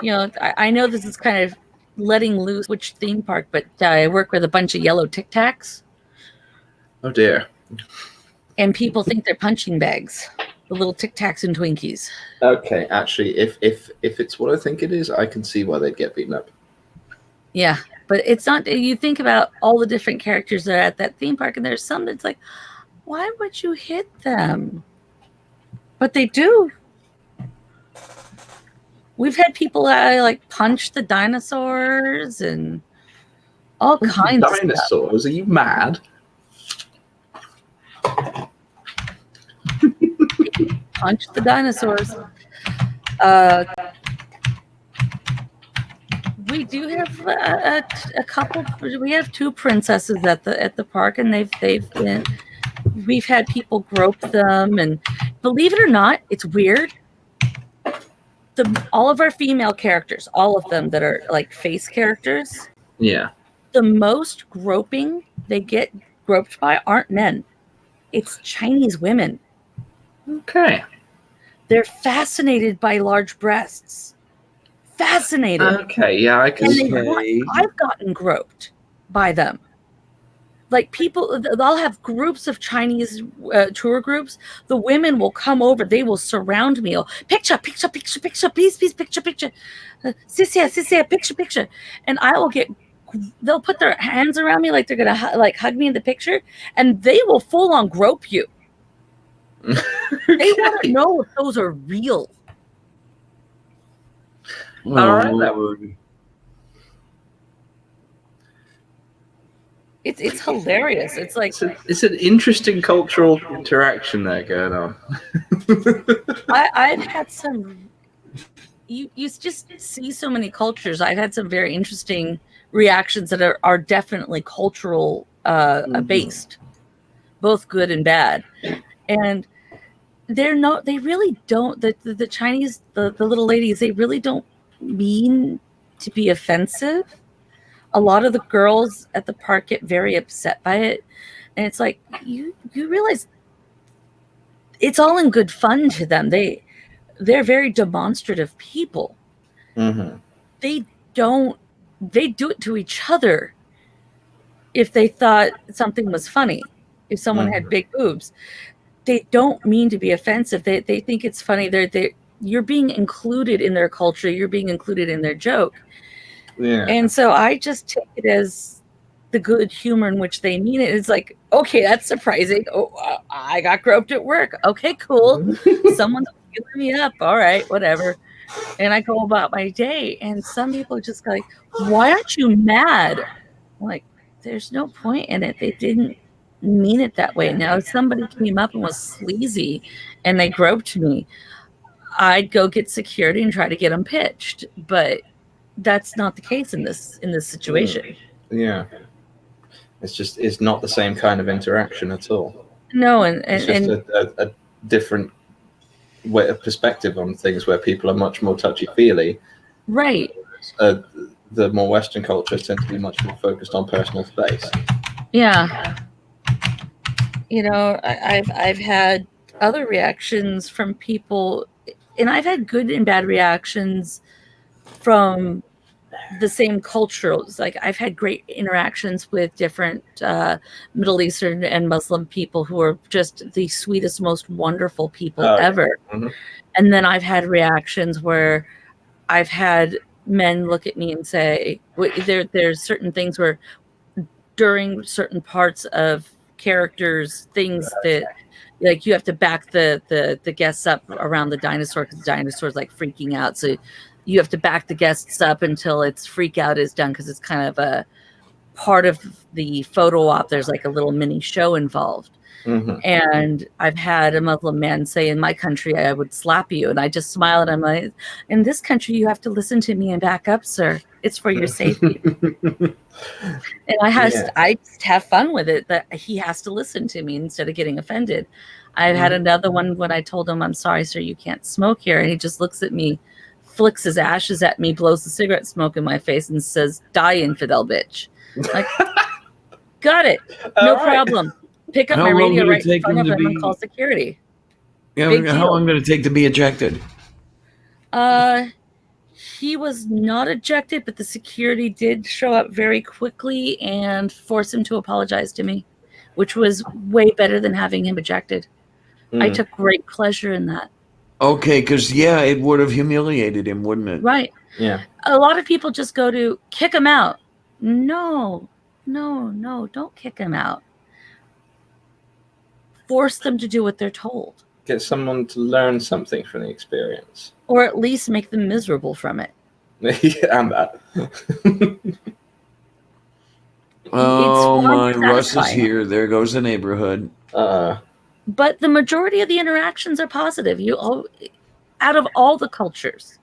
You know, I know this is kind of letting loose which theme park, but I work with a bunch of yellow Tic Tacs, Oh dear. and people think they're punching bags. The little Tic Tacs and Twinkies. Okay, actually, if it's what I think it is, I can see why they'd get beaten up. Yeah, but it's not. You think about all the different characters that are at that theme park, and there's some that's like, why would you hit them? But they do. We've had people like punch the dinosaurs and all kinds of stuff. Dinosaurs? Are you mad? Punch the dinosaurs. We do have a couple. We have two princesses at the park, and they've been. We've had people grope them, and believe it or not, it's weird. All of our female characters, all of them that are like face characters, Yeah. the most groping they get groped by aren't men. It's Chinese women. Okay. They're fascinated by large breasts. Fascinated. Okay, yeah, I can And see. I've gotten groped by them. Like people, they'll have groups of Chinese tour groups. The women will come over. They will surround me. Oh, picture, please, picture. Sisia, picture. And I will get, they'll put their hands around me like they're going to like hug me in the picture. And they will full on grope you. They want to know if those are real. All right, that would. It's hilarious. It's like it's an interesting cultural interaction there going on. I've had some. You just see so many cultures. I've had some very interesting reactions that are definitely cultural based, both good and bad, and they're not. They really don't. The Chinese, the little ladies, they really don't mean to be offensive. A lot of the girls at the park get very upset by it, and it's like you realize it's all in good fun to them. They're very demonstrative people. Mm-hmm. They do it to each other if they thought something was funny. If someone had big boobs, they don't mean to be offensive. They think it's funny. You're being included in their culture. You're being included in their joke. Yeah. And so I just take it as the good humor in which they mean it. It's like, okay, that's surprising. Oh, I got groped at work. Okay, cool. Someone's feeling me up. All right, whatever. And I go about my day. And some people just go like, why aren't you mad? I'm like, there's no point in it. They didn't mean it that way. Now, if somebody came up and was sleazy and they groped me, I'd go get security and try to get them pitched. But that's not the case in this situation. Yeah. It's not the same kind of interaction at all. No, It's just a different way of perspective on things where people are much more touchy-feely. Right. The more Western cultures tend to be much more focused on personal space. Yeah. You know, I've had other reactions from people, and I've had good and bad reactions from the same cultures. Like I've had great interactions with different Middle Eastern and Muslim people who are just the sweetest, most wonderful people ever. Mm-hmm. And then I've had reactions where I've had men look at me and say, there's certain things where during certain parts of characters, things that like you have to back the guests up around the dinosaur because the dinosaur's like freaking out. So you have to back the guests up until its freak out is done because it's kind of a part of the photo op. There's like a little mini show involved. Mm-hmm. And I've had a Muslim man say, in my country, I would slap you. And I just smile and I'm like, in this country, you have to listen to me and back up, sir. It's for your safety. And I just have fun with it that he has to listen to me instead of getting offended. I've had another one when I told him, I'm sorry, sir, you can't smoke here. And he just looks at me, flicks his ashes at me, blows the cigarette smoke in my face and says, die, infidel bitch. Like, got it. No problem. Pick up How my long radio did it right in take front him of to him and be- call security. Yeah, Big how deal. long did it take to be ejected? He was not ejected, but the security did show up very quickly and force him to apologize to me, which was way better than having him ejected. I took great pleasure in that. Okay, because it would have humiliated him, wouldn't it? Right. Yeah. A lot of people just go to kick him out. No, don't kick him out. Force them to do what they're told. Get someone to learn something from the experience. Or at least make them miserable from it. Yeah, and that. Oh, my more Russ is satisfying. here. There goes the neighborhood. But the majority of the interactions are positive. Out of all the cultures,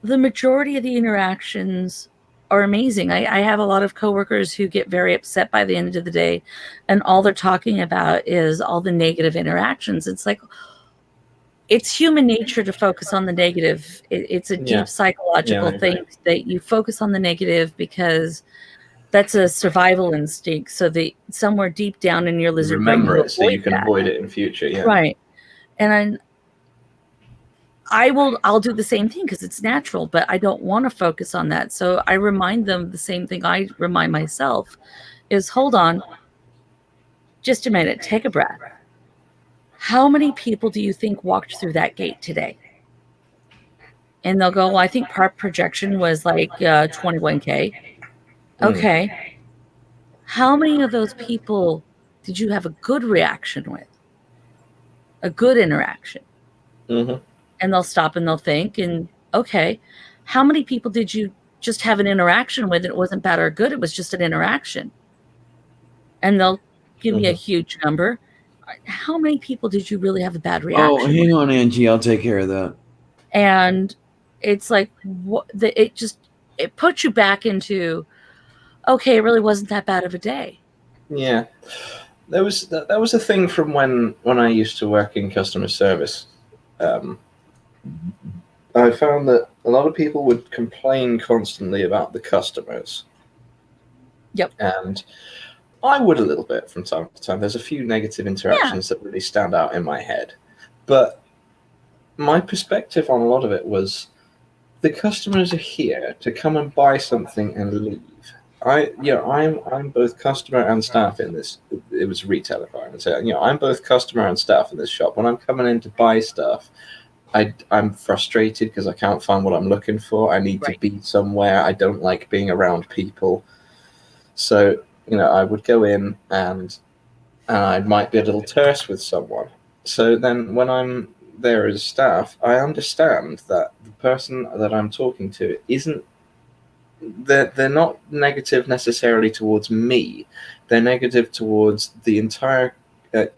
the majority of the interactions are amazing. I have a lot of coworkers who get very upset by the end of the day, and all they're talking about is all the negative interactions. It's like, it's human nature to focus on the negative. It's a deep psychological thing that you focus on the negative because that's a survival instinct. So somewhere deep down in your lizard brain, remember it so you can avoid it in future. Yeah. Right. And I'll do the same thing because it's natural, but I don't want to focus on that. So I remind them the same thing I remind myself is, hold on, just a minute, take a breath. How many people do you think walked through that gate today? And they'll go, well, I think park projection was like 21K. Okay. How many of those people did you have a good reaction with? A good interaction? And they'll stop and they'll think, and okay, how many people did you just have an interaction with and it wasn't bad or good? It was just an interaction. And they'll give me a huge number. How many people did you really have a bad reaction Oh, hang on, Angie. I'll take care of that. And it's like, it puts you back into, okay, it really wasn't that bad of a day. Yeah. That was a thing from when I used to work in customer service. I found that a lot of people would complain constantly about the customers. Yep. And I would a little bit from time to time. There's a few negative interactions that really stand out in my head. But my perspective on a lot of it was the customers are here to come and buy something and leave. I'm both customer and staff in this. It was a retail environment. So, I'm both customer and staff in this shop. When I'm coming in to buy stuff, I'm frustrated because I can't find what I'm looking for. I need to be somewhere. I don't like being around people. So, I would go in and I might be a little terse with someone. So then when I'm there as staff, I understand that the person that I'm talking to isn't, they're not negative necessarily towards me. They're negative towards the entire, all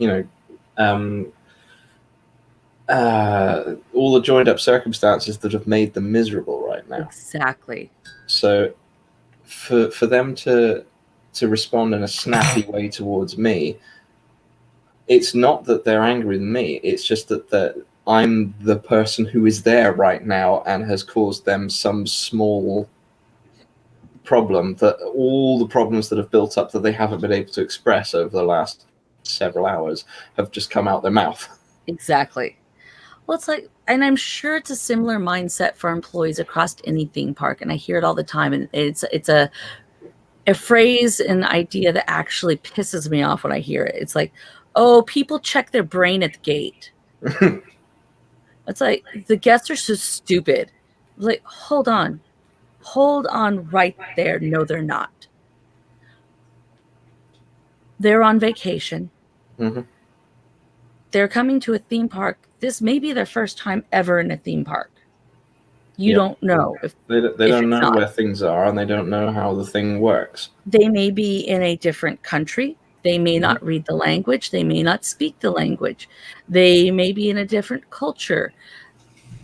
the joined up circumstances that have made them miserable right now. Exactly. So for them to respond in a snappy way towards me, it's not that they're angry with me. It's just that I'm the person who is there right now and has caused them some small problem, that all the problems that have built up that they haven't been able to express over the last several hours have just come out their mouth. Exactly. Well, it's like, and I'm sure it's a similar mindset for employees across any theme park, and I hear it all the time, and it's a phrase, an idea that actually pisses me off when I hear it. It's like, oh, people check their brain at the gate. It's like, the guests are so stupid. Like, hold on right there. No, they're not. They're on vacation. Mm-hmm. They're coming to a theme park. This may be their first time ever in a theme park. You don't know. They don't know where things are, and they don't know how the thing works. They may be in a different country. They may not read the language. They may not speak the language. They may be in a different culture.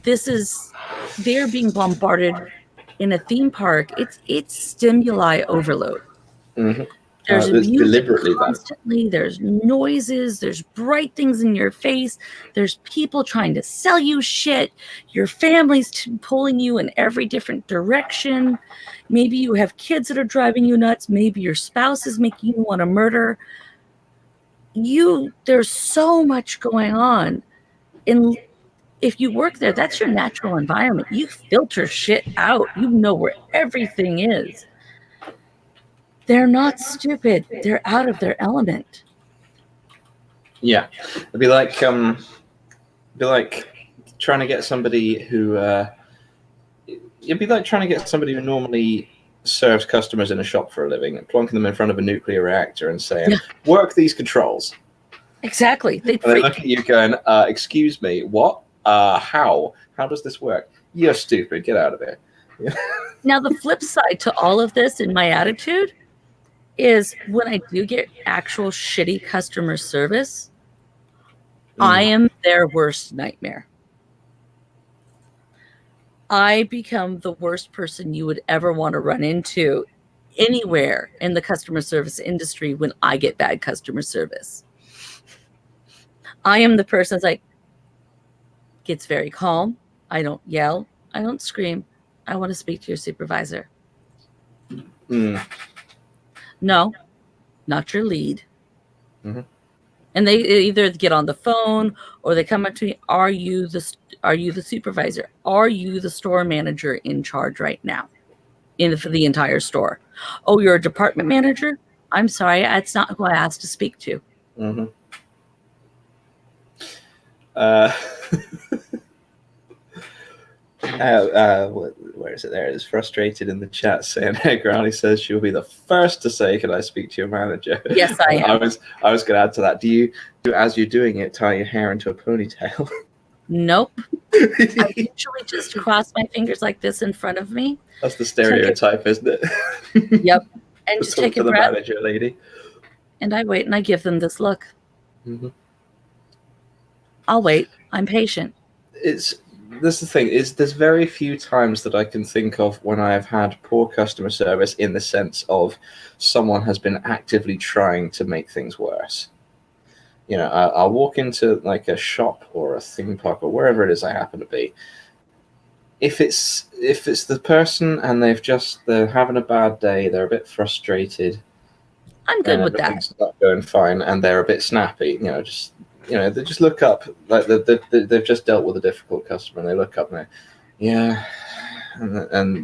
They're being bombarded in a theme park. It's stimuli overload. Mm-hmm. There's It's music deliberately bad. constantly. There's noises. There's bright things in your face. There's people trying to sell you shit. Your family's pulling you in every different direction. Maybe you have kids that are driving you nuts. Maybe your spouse is making you want to murder. There's so much going on. And if you work there, that's your natural environment. You filter shit out. You know where everything is. They're not stupid. They're out of their element. Yeah, it'd be like trying to get somebody who it'd be like trying to get somebody who normally serves customers in a shop for a living and plonking them in front of a nuclear reactor and saying, "Work these controls." Exactly. They look at you going, "Excuse me, what? How? How does this work? You're stupid. Get out of here." Now, the flip side to all of this in my attitude is when I do get actual shitty customer service, I am their worst nightmare. I become the worst person you would ever want to run into anywhere in the customer service industry when I get bad customer service. I am the person that's like, gets very calm. I don't yell. I don't scream. I want to speak to your supervisor. No, not your lead. Mm-hmm. And they either get on the phone or they come up to me. Are you the supervisor? Are you the store manager in charge right now for the entire store? Oh, you're a department manager? I'm sorry, that's not who I asked to speak to. Mm-hmm. Where is it? There it is. Frustrated in the chat saying, Granny says she'll be the first to say, "Can I speak to your manager?" Yes, I am. I was going to add to that. Do you, as you're doing it, tie your hair into a ponytail? Nope. I usually just cross my fingers like this in front of me. That's the stereotype, isn't it? Yep. And just take a breath. Manager lady. And I wait and I give them this look. Mm-hmm. I'll wait. I'm patient. That's the thing, is there's very few times that I can think of when I have had poor customer service in the sense of someone has been actively trying to make things worse. You know, I'll walk into like a shop or a theme park or wherever it is I happen to be. If it's the person and they're having a bad day, they're a bit frustrated. I'm good with that. Everything's not going fine, and they're a bit snappy. They just look up like they've just dealt with a difficult customer, and they look up and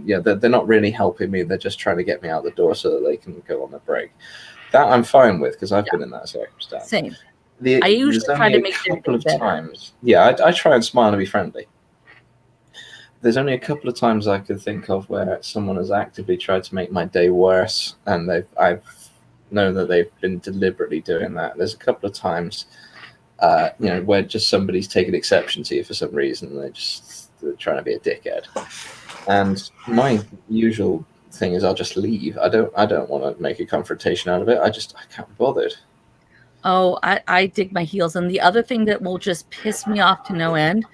they're not really helping me. They're just trying to get me out the door so that they can go on their break. That I'm fine with because I've been in that circumstance. Same. I usually try to make a couple of times. Yeah, I try and smile and be friendly. There's only a couple of times I can think of where someone has actively tried to make my day worse, and I've known that they've been deliberately doing that. There's a couple of times. Where just somebody's taken exception to you for some reason. They're trying to be a dickhead. And my usual thing is I'll just leave. I don't want to make a confrontation out of it. I can't be bothered. Oh, I dig my heels. And the other thing that will just piss me off to no end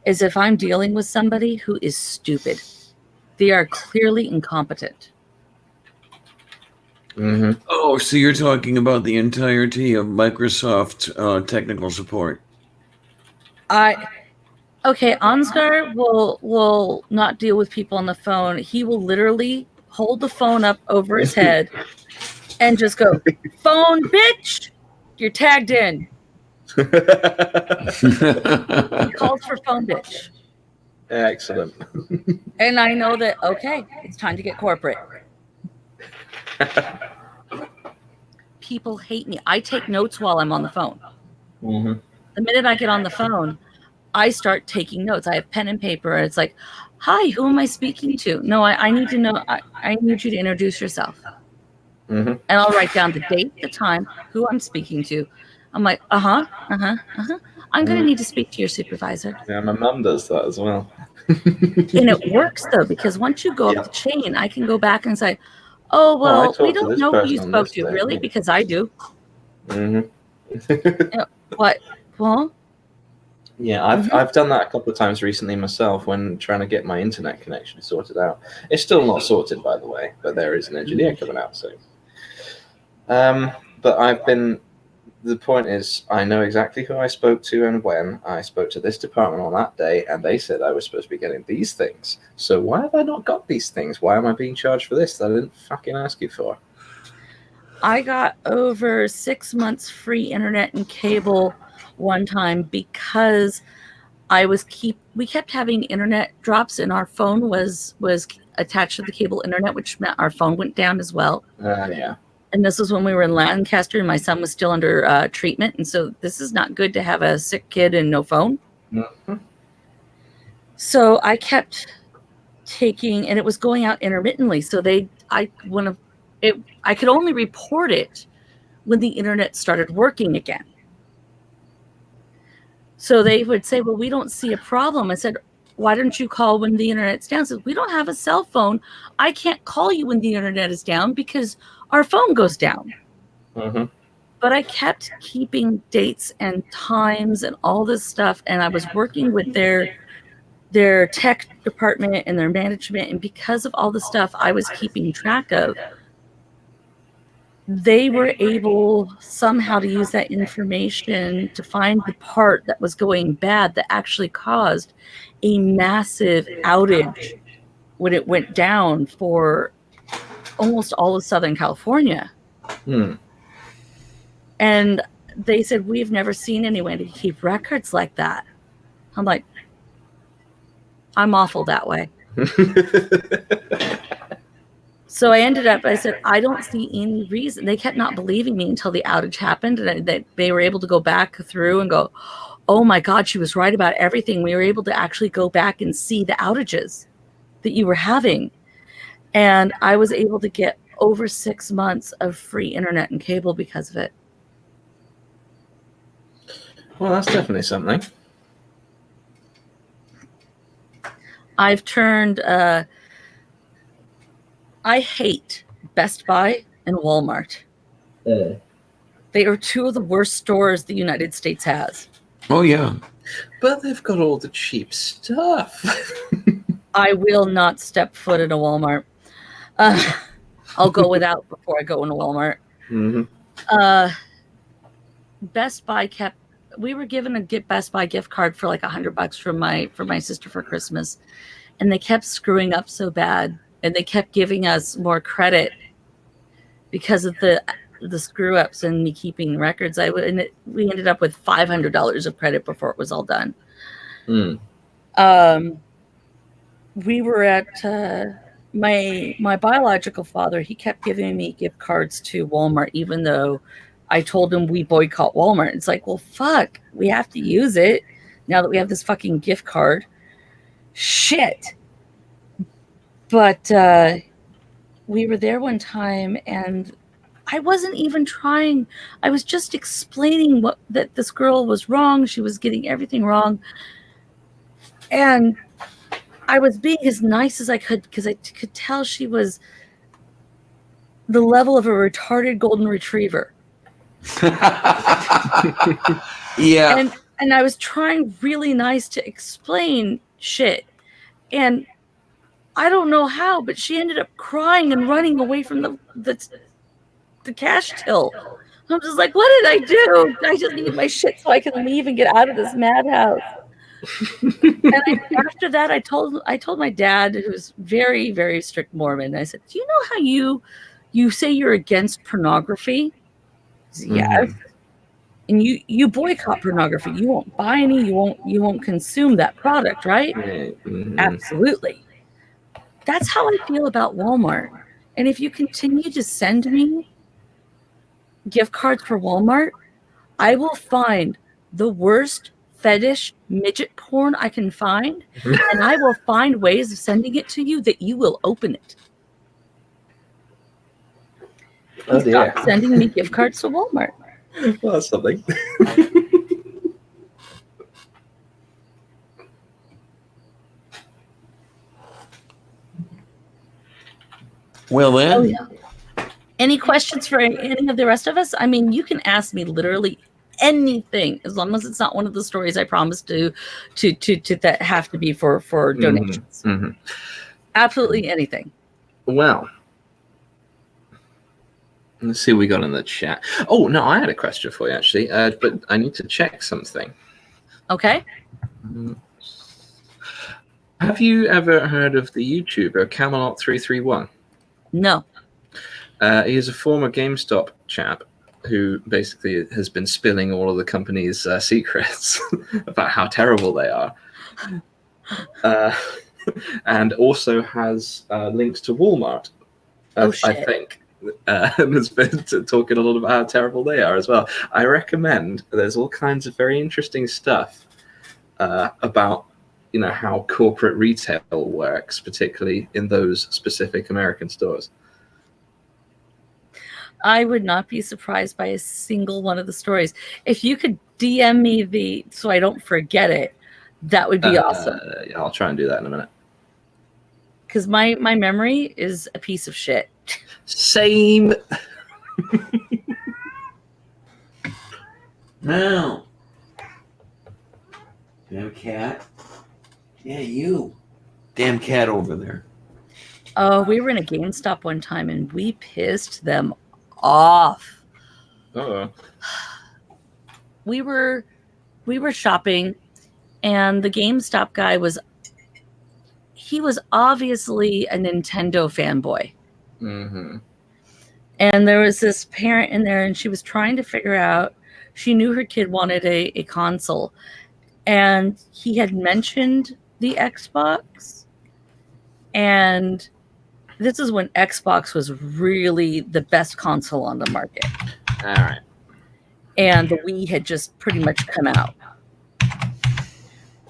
is if I'm dealing with somebody who is stupid. They are clearly incompetent. Mm-hmm. Oh, so you're talking about the entirety of Microsoft technical support? Okay, Ansgar will not deal with people on the phone. He will literally hold the phone up over his head and just go, "Phone, bitch, you're tagged in." He calls for phone, bitch. Excellent. And I know that, okay, it's time to get corporate. People hate me. I take notes while I'm on the phone. Mm-hmm. The minute I get on the phone, I start taking notes. I have pen and paper, and it's like, "Hi, who am I speaking to?" No, I need to know. I need you to introduce yourself. Mm-hmm. And I'll write down the date, the time, who I'm speaking to. I'm like, I'm going to need to speak to your supervisor. Yeah, my mum does that as well. And it works, though, because once you go up the chain, I can go back and say, "Oh, well, we don't know who you spoke to." Really? Because I do. Mm-hmm. What? Well? Yeah, I've done that a couple of times recently myself when trying to get my internet connection sorted out. It's still not sorted, by the way, but there is an engineer coming out soon. But I've been. The point is, I know exactly who I spoke to and when. I spoke to this department on that day, and they said I was supposed to be getting these things. So why have I not got these things? Why am I being charged for this that I didn't fucking ask you for? I got over 6 months free internet and cable one time because we kept having internet drops, and our phone was attached to the cable internet, which meant our phone went down as well. Yeah. And this was when we were in Lancaster, and my son was still under treatment, and so this is not good to have a sick kid and no phone. Mm-hmm. So I kept taking, and it was going out intermittently. So I could only report it when the internet started working again. So they would say, well, we don't see a problem. I said, why don't you call when the internet's down? I said, we don't have a cell phone. I can't call you when the internet is down because our phone goes down. Mm-hmm. But I kept keeping dates and times and all this stuff. And I was working with their tech department and their management. And because of all the stuff I was keeping track of, they were able somehow to use that information to find the part that was going bad that actually caused a massive outage when it went down for almost all of Southern California. And they said, we've never seen anyone to keep records like that. I'm like, I'm awful that way. So I ended up, I said, I don't see any reason. They kept not believing me until the outage happened, and they were able to go back through and go, oh my God, she was right about everything. We were able to actually go back and see the outages that you were having. And I was able to get over 6 months of free internet and cable because of it. Well, that's definitely something. I've turned, I hate Best Buy and Walmart. They are two of the worst stores the United States has. Oh, yeah. But they've got all the cheap stuff. I will not step foot in a Walmart. I'll go without before I go into Walmart. Mm-hmm. Best Buy we were given a Best Buy gift card for like $100 from my sister for Christmas, and they kept screwing up so bad, and they kept giving us more credit because of the screw ups and me keeping records. We ended up with $500 of credit before it was all done. We were at my biological father. He kept giving me gift cards to Walmart, even though I told him we boycott Walmart. It's like, well, fuck, we have to use it now that we have this fucking gift card. Shit. But we were there one time, and I wasn't even trying. I was just explaining that this girl was wrong. She was getting everything wrong. And I was being as nice as I could because I could tell she was the level of a retarded golden retriever. Yeah. And I was trying really nice to explain shit. And I don't know how, but she ended up crying and running away from the cash till. I'm just like, what did I do? I just need my shit so I can leave and get out of this madhouse. And after that, I told my dad, who's very, very strict Mormon. I said, do you know how you say you're against pornography? He said, yes. And you boycott pornography. You won't buy any. You won't consume that product, right? Mm-hmm. Absolutely. That's how I feel about Walmart. And if you continue to send me gift cards for Walmart, I will find the worst fetish midget porn I can find, and I will find ways of sending it to you that you will open it. Oh, stop sending me gift cards to Walmart. Well, that's something. Well, then. Oh, yeah. Any questions for any of the rest of us? I mean, you can ask me literally anything as long as it's not one of the stories I promised to that have to be for donations. Mm-hmm. Absolutely anything. Well, Let's see what we got in the chat. Oh, no, I had a question for you, actually, but I need to check something. Okay. Have you ever heard of the YouTuber Camelot331? No. He is a former GameStop chap who basically has been spilling all of the company's secrets about how terrible they are. And also has links to Walmart, Oh, shit. I think. And has been talking a lot about how terrible they are as well. I recommend. There's all kinds of very interesting stuff about how corporate retail works, particularly in those specific American stores. I would not be surprised by a single one of the stories. If you could DM me so I don't forget it, that would be awesome. Yeah, I'll try and do that in a minute. Because my memory is a piece of shit. Same. No. Damn cat. Yeah, you. Damn cat over there. Oh, we were in a GameStop one time and we pissed them off. Uh-oh. We were shopping and the GameStop guy was obviously a Nintendo fanboy. Mm-hmm. And there was this parent in there and she was trying to figure out, she knew her kid wanted a console. And he had mentioned the Xbox. And this is when Xbox was really the best console on the market. All right. And the Wii had just pretty much come out.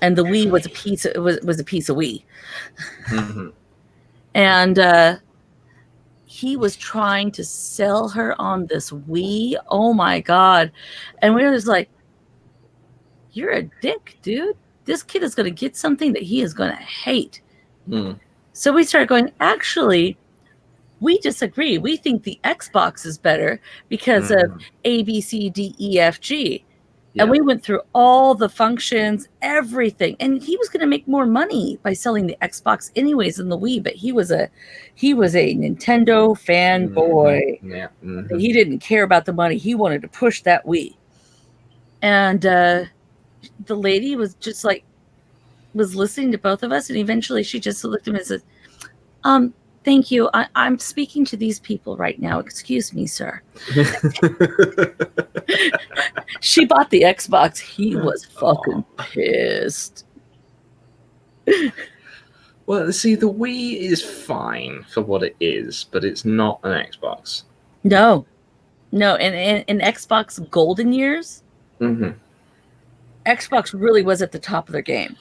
And the Wii was a piece of Wii. Mm-hmm. And he was trying to sell her on this Wii. Oh my God. And we were just like, you're a dick, dude. This kid is going to get something that he is going to hate. Mm. So we started going, actually, we disagree. We think the Xbox is better because of A, B, C, D, E, F, G. Yeah. And we went through all the functions, everything. And he was going to make more money by selling the Xbox anyways than the Wii. But he was a Nintendo fanboy. Mm-hmm. Yeah. Mm-hmm. He didn't care about the money. He wanted to push that Wii. And the lady was just like, was listening to both of us. And eventually she just looked at me and said, thank you. I'm speaking to these people right now. Excuse me, sir. She bought the Xbox. He was fucking pissed. Well, see, the Wii is fine for what it is, but it's not an Xbox. No. And in Xbox golden years, Xbox really was at the top of their game.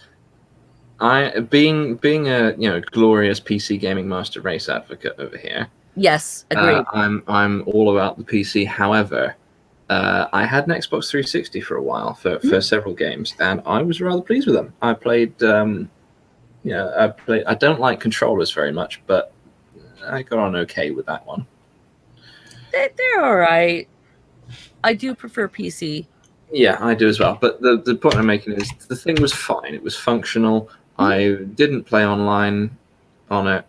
Being a glorious PC gaming master race advocate over here. Yes, agreed. I'm all about the PC. However, I had an Xbox 360 for a while for several games, and I was rather pleased with them. I played, I don't like controllers very much, but I got on okay with that one. They're all right. I do prefer PC. Yeah, I do as well. But the point I'm making is the thing was fine. It was functional. I didn't play online on it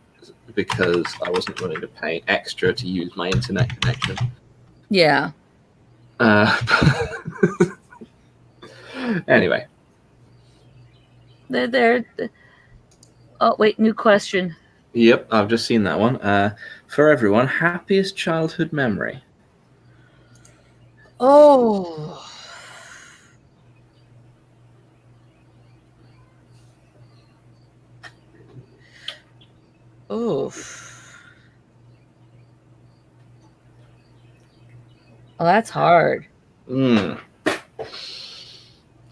because I wasn't willing to pay extra to use my internet connection. Yeah. Anyway. They're oh, wait, new question. Yep, I've just seen that one. For everyone, happiest childhood memory? Oh. Oof. Oh, that's hard. That's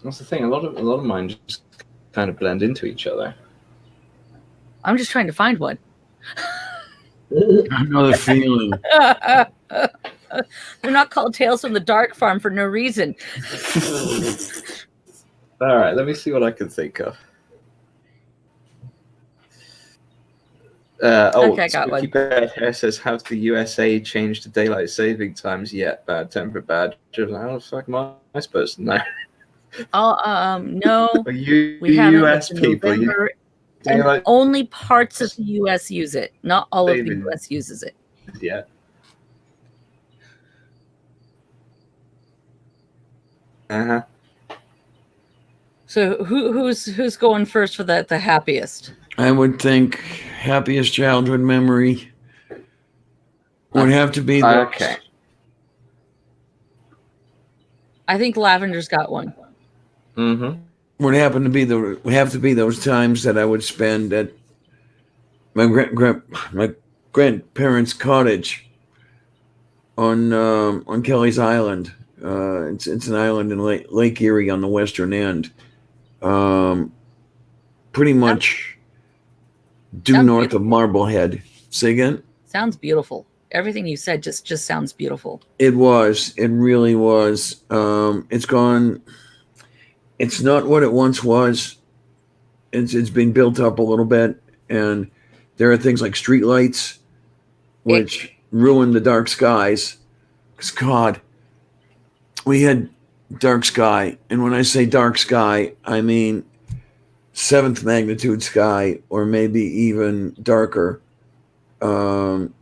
the thing. A lot of mine just kind of blend into each other. I'm just trying to find one. I know the feeling. They're not called Tales from the Dark Farm for no reason. All right, let me see what I can think of. Okay, I got one. Bad Hair says, "Have the USA changed to daylight saving times yet?" Bad temper badger. How the fuck am I supposed to know? No. We haven't. US people. And only parts of the US use it. Not all of the US uses it. Yeah. Uh-huh. So who's going first for the happiest? I would think happiest childhood memory would have to be those. Okay. I think Lavender's got one. Mm-hmm. Would have to be those times that I would spend at my grandparents' cottage on Kelly's Island. It's an island in Lake Erie on the western end. Pretty much due Sounds north of Marblehead. Say again? Sounds beautiful. Everything you said just sounds beautiful. It was. It really was. It's gone. It's not what it once was. It's been built up a little bit, and there are things like streetlights, which ruin the dark skies. Because God, we had dark sky, and when I say dark sky, I mean 7th magnitude sky, or maybe even darker. When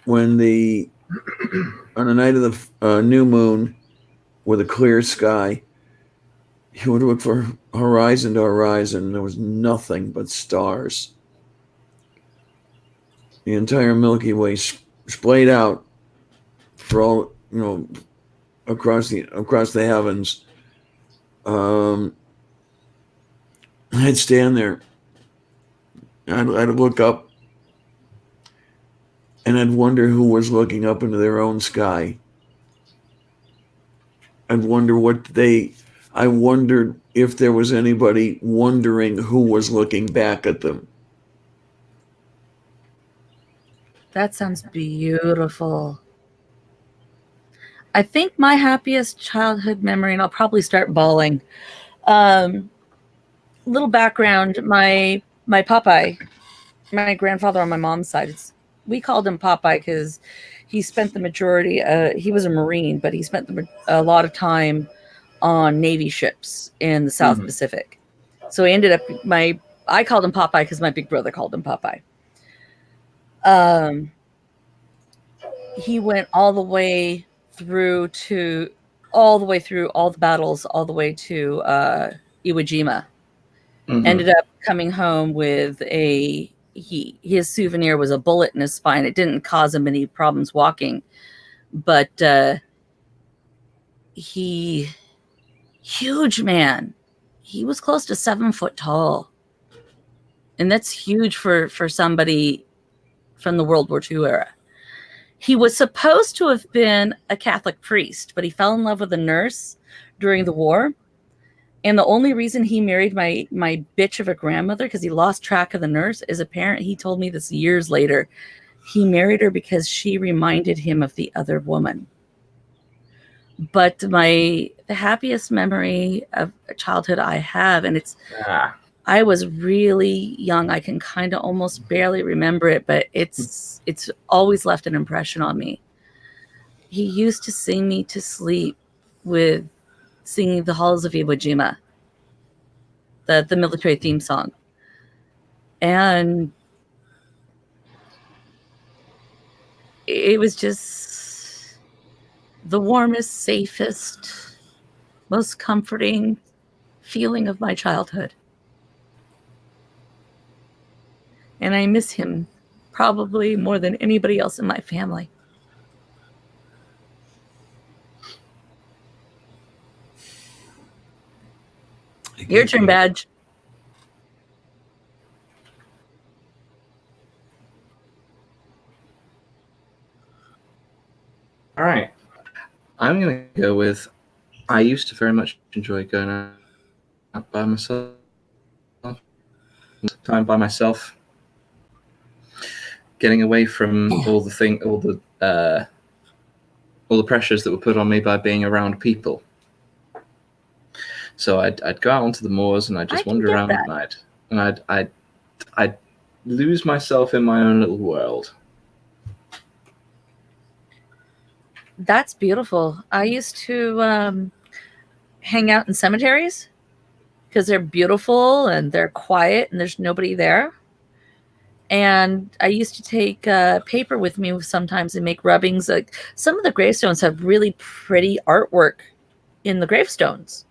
on the night of the new moon, with a clear sky, you would look for horizon to horizon. There was nothing but stars. The entire Milky Way splayed out for all, across the heavens. I'd stand there. I'd look up, and I'd wonder who was looking up into their own sky. I wondered if there was anybody wondering who was looking back at them. That sounds beautiful. I think my happiest childhood memory, and I'll probably start bawling. Little background: my Popeye, my grandfather on my mom's side. We called him Popeye because he spent the majority. He was a Marine, but he spent a lot of time on Navy ships in the South Pacific. So he ended up. I called him Popeye because my big brother called him Popeye. He went all the way through all the battles, all the way to Iwo Jima. Ended up coming home with his souvenir was a bullet in his spine. It didn't cause him any problems walking, but huge man. He was close to 7 foot tall, and that's huge for somebody from the World War II era. He was supposed to have been a Catholic priest, but he fell in love with a nurse during the war. And the only reason he married my bitch of a grandmother, because he lost track of the nurse, is apparent. He told me this years later. He married her because she reminded him of the other woman. But the happiest memory of childhood I have, and I was really young. I can kind of almost barely remember it, but it's always left an impression on me. He used to sing me to sleep with singing the Halls of Iwo Jima, the military theme song. And it was just the warmest, safest, most comforting feeling of my childhood. And I miss him probably more than anybody else in my family. Your turn, Badge. All right. I'm going to go with, I used to very much enjoy going out by myself. Time by myself. Getting away from all the pressures that were put on me by being around people. So I'd go out onto the moors and I'd just wander around at night, and I'd lose myself in my own little world. That's beautiful. I used to hang out in cemeteries because they're beautiful and they're quiet and there's nobody there. And I used to take paper with me sometimes and make rubbings. Like some of the gravestones have really pretty artwork in the gravestones.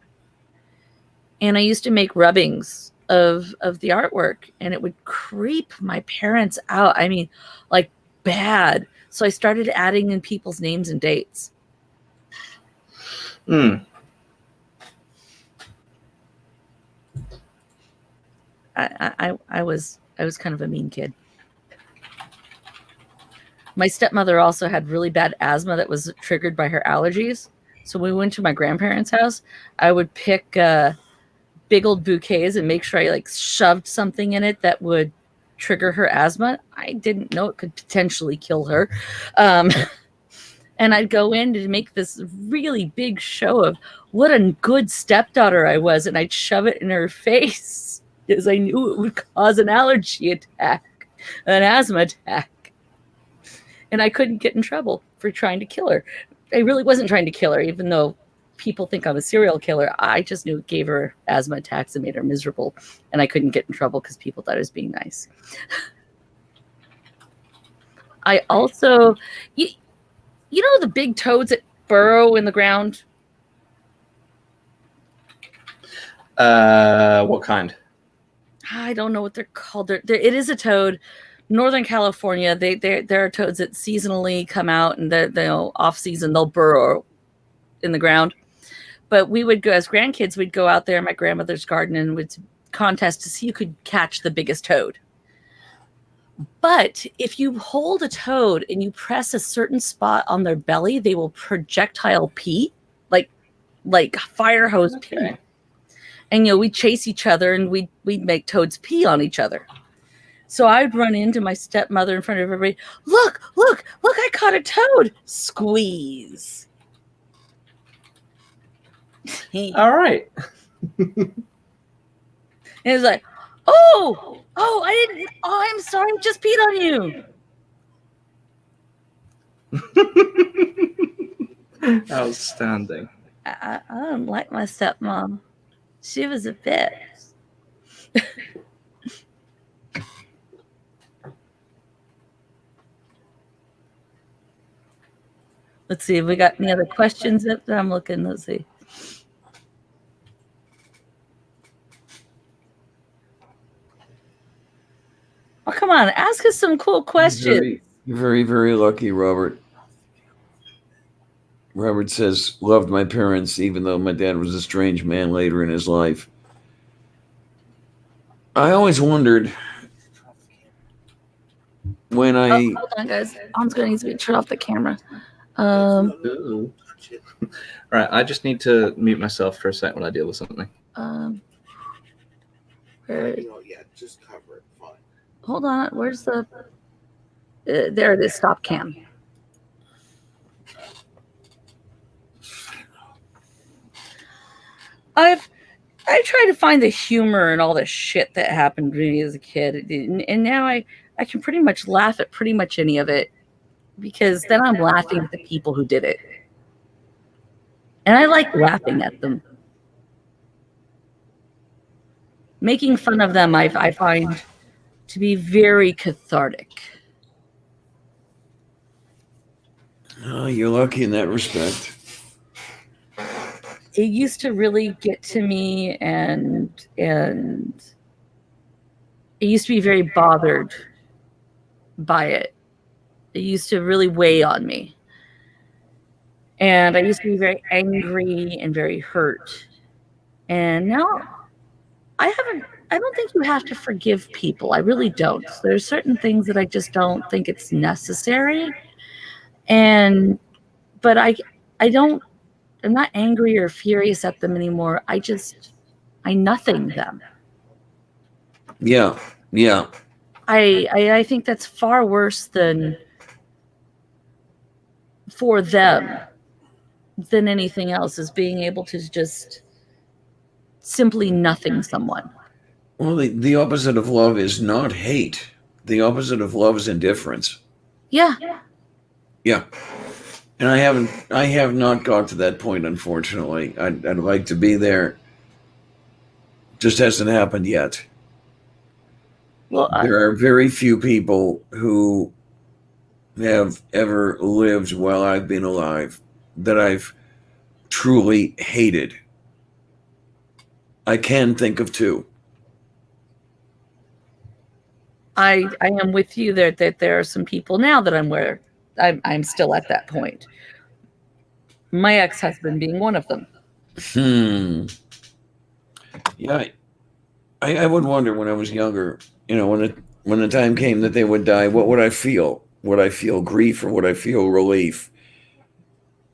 And I used to make rubbings of the artwork, and it would creep my parents out. I mean, like bad. So I started adding in people's names and dates. I was kind of a mean kid. My stepmother also had really bad asthma that was triggered by her allergies. So when we went to my grandparents' house, I would pick big old bouquets and make sure I like shoved something in it that would trigger her asthma. I didn't know it could potentially kill her. And I'd go in to make this really big show of what a good stepdaughter I was. And I'd shove it in her face because I knew it would cause an allergy attack, an asthma attack. And I couldn't get in trouble for trying to kill her. I really wasn't trying to kill her, even though people think I'm a serial killer. I just knew it gave her asthma attacks and made her miserable. And I couldn't get in trouble because people thought I was being nice. I also, you know the big toads that burrow in the ground? What kind? I don't know what they're called. It is a toad. Northern California, there are toads that seasonally come out, and they're off season they'll burrow in the ground. But we would go as grandkids. We'd go out there in my grandmother's garden and would contest to see who could catch the biggest toad. But if you hold a toad and you press a certain spot on their belly, they will projectile pee, like fire hose pee. And we'd chase each other, and we'd make toads pee on each other. So I'd run into my stepmother in front of everybody. Look, I caught a toad. Squeeze. All right. And it was like, oh, I'm sorry, I just peed on you. Outstanding. I don't like my stepmom. She was a bitch. Let's see if we got any other questions. I'm looking. Let's see. Oh, come on. Ask us some cool questions. You're very, very lucky, Robert. Robert says, loved my parents, even though my dad was a strange man later in his life. I always wondered when hold on, guys. Mom's going to need to turn off the camera. Right, I just need to mute myself for a sec when I deal with something. Just cover it. Fine. Hold on. Where's the? There it is. Stop cam. I try to find the humor in all the shit that happened to me as a kid, and now I can pretty much laugh at pretty much any of it, because then I'm laughing at the people who did it. And I like laughing at them. Making fun of them, I find to be very cathartic. Oh, you're lucky in that respect. It used to really get to me, and it used to be very bothered by it. It used to really weigh on me. And I used to be very angry and very hurt. And now I don't think you have to forgive people. I really don't. There's certain things that I just don't think it's necessary. But I'm not angry or furious at them anymore. I nothing them. Yeah. I think that's far worse than for them than anything else, is being able to just simply nothing someone. Well, the opposite of love is not hate. The opposite of love is indifference. Yeah. And I have not got to that point, unfortunately. I'd like to be there. Just hasn't happened yet. Well, there are very few people who have ever lived while I've been alive that I've truly hated. I can think of two. I am with you there that there are some people now that I'm still at that point. My ex-husband being one of them. Yeah, I would wonder when I was younger, when the time came that they would die, what would I feel? Would I feel grief or would I feel relief?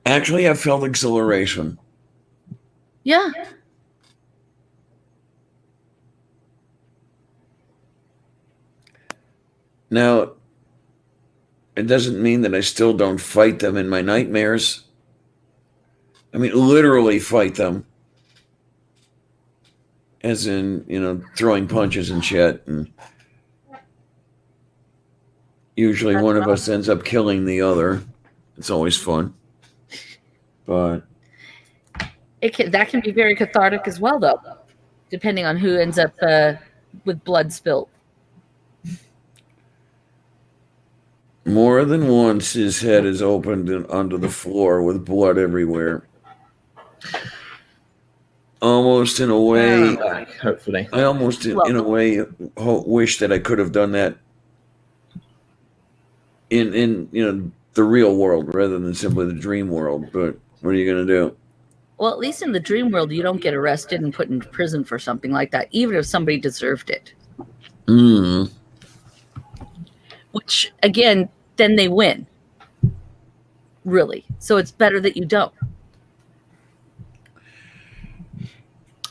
Actually, I felt exhilaration. Yeah. Now, it doesn't mean that I still don't fight them in my nightmares. I mean, literally fight them. As in, throwing punches and shit. And usually one of us ends up killing the other. It's always fun. But that can be very cathartic as well, though, depending on who ends up with blood spilled. more than once his head is opened and onto the floor with blood everywhere. Almost in a way, hopefully. I almost in a way wish that I could have done that in the real world rather than simply the dream world. But what are you going to do? Well, at least in the dream world, you don't get arrested and put in prison for something like that, even if somebody deserved it. Which, again, then they win. Really. So it's better that you don't.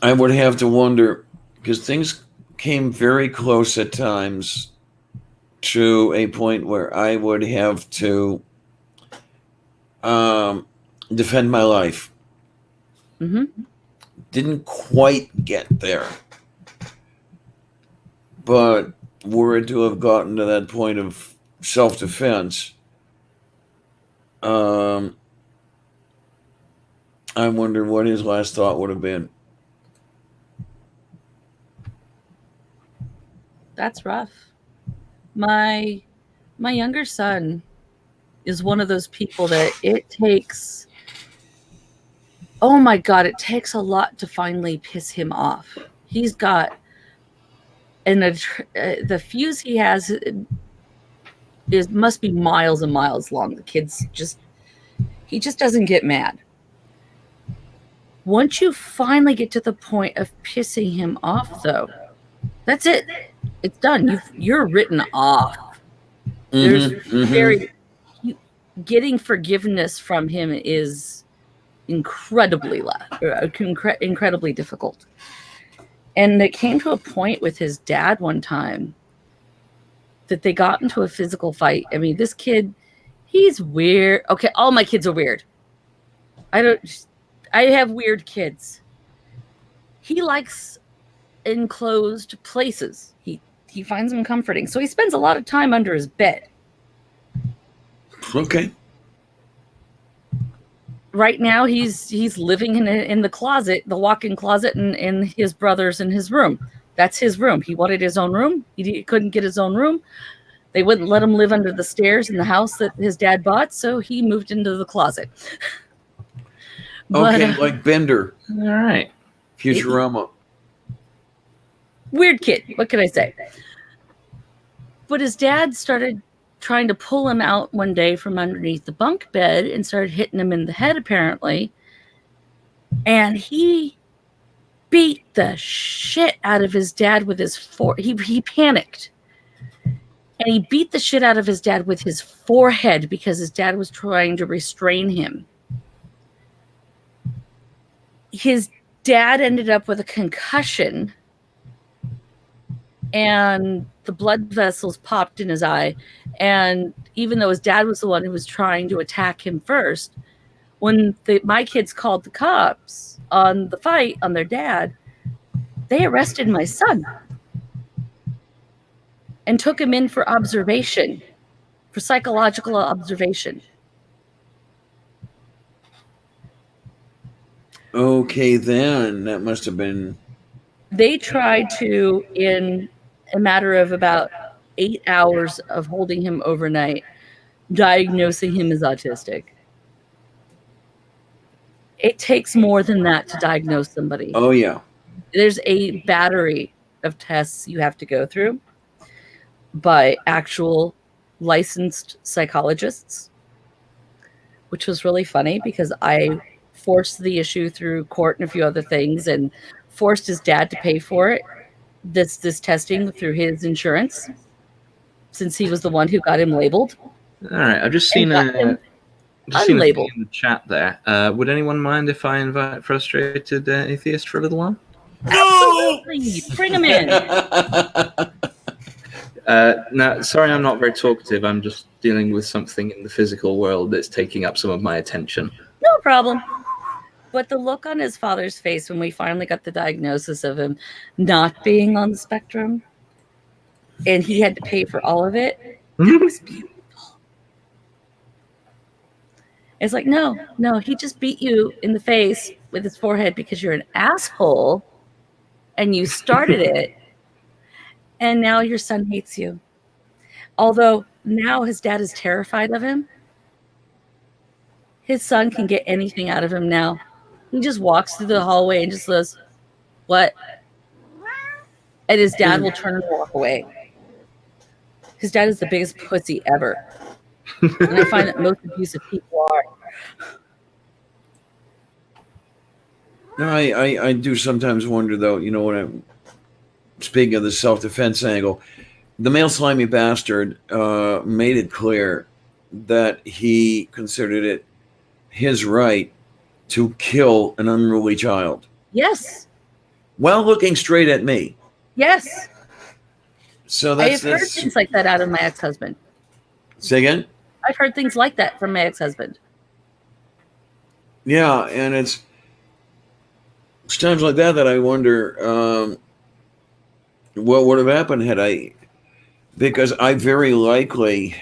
I would have to wonder, because things came very close at times to a point where I would have to defend my life. Mm-hmm. Didn't quite get there. But were it to have gotten to that point of self-defense, I wonder what his last thought would have been. That's rough. My younger son is one of those people that it takes, oh my God, it takes a lot to finally piss him off. He's got, and the fuse he has must be miles and miles long. The he just doesn't get mad. Once you finally get to the point of pissing him off, though, that's it. It's done. You're written off. Getting forgiveness from him is incredibly difficult. And it came to a point with his dad one time that they got into a physical fight. I mean, this kid, he's weird. Okay, all my kids are weird. I have weird kids. He likes enclosed places. He finds them comforting. So he spends a lot of time under his bed. Okay. Right now he's living in the closet, the walk-in closet in his brother's in his room. That's his room. He wanted his own room. He couldn't get his own room. They wouldn't let him live under the stairs in the house that his dad bought, so he moved into the closet. Okay, like Bender. All right. Futurama. Weird kid. What can I say? But his dad started trying to pull him out one day from underneath the bunk bed and started hitting him in the head, apparently. And he beat the shit out of his dad with his he panicked. And he beat the shit out of his dad with his forehead because his dad was trying to restrain him. His dad ended up with a concussion, and the blood vessels popped in his eye. And even though his dad was the one who was trying to attack him first, when my kids called the cops on the fight on their dad, they arrested my son and took him in for observation, for psychological observation. Okay, then that must have been. They tried to, in a matter of about 8 hours of holding him overnight, diagnosing him as autistic. It takes more than that to diagnose somebody. Oh yeah. There's a battery of tests you have to go through by actual licensed psychologists, which was really funny because I forced the issue through court and a few other things and forced his dad to pay for it, this testing through his insurance, since he was the one who got him labeled. All right, I've just seen a thing in the chat there. Would anyone mind if I invite Frustrated Atheist for a little while? Absolutely. Bring him in. No, sorry, I'm not very talkative. I'm just dealing with something in the physical world that's taking up some of my attention. No problem. But the look on his father's face when we finally got the diagnosis of him not being on the spectrum, and he had to pay for all of it, that was beautiful. It's like, no, he just beat you in the face with his forehead because you're an asshole and you started it, and now your son hates you. Although now his dad is terrified of him, his son can get anything out of him now. He just walks through the hallway and just goes, "What?" And his dad will turn and walk away. His dad is the biggest pussy ever. And I find that most abusive people are. No, I do sometimes wonder, though, you know, when I'm speaking of the self-defense angle, the male slimy bastard made it clear that he considered it his right to kill an unruly child. Yes. While looking straight at me. Yes. So I have heard things like that out of my ex-husband. Say again? I've heard things like that from my ex-husband. Yeah, and it's times like that I wonder what would have happened had I, because I very likely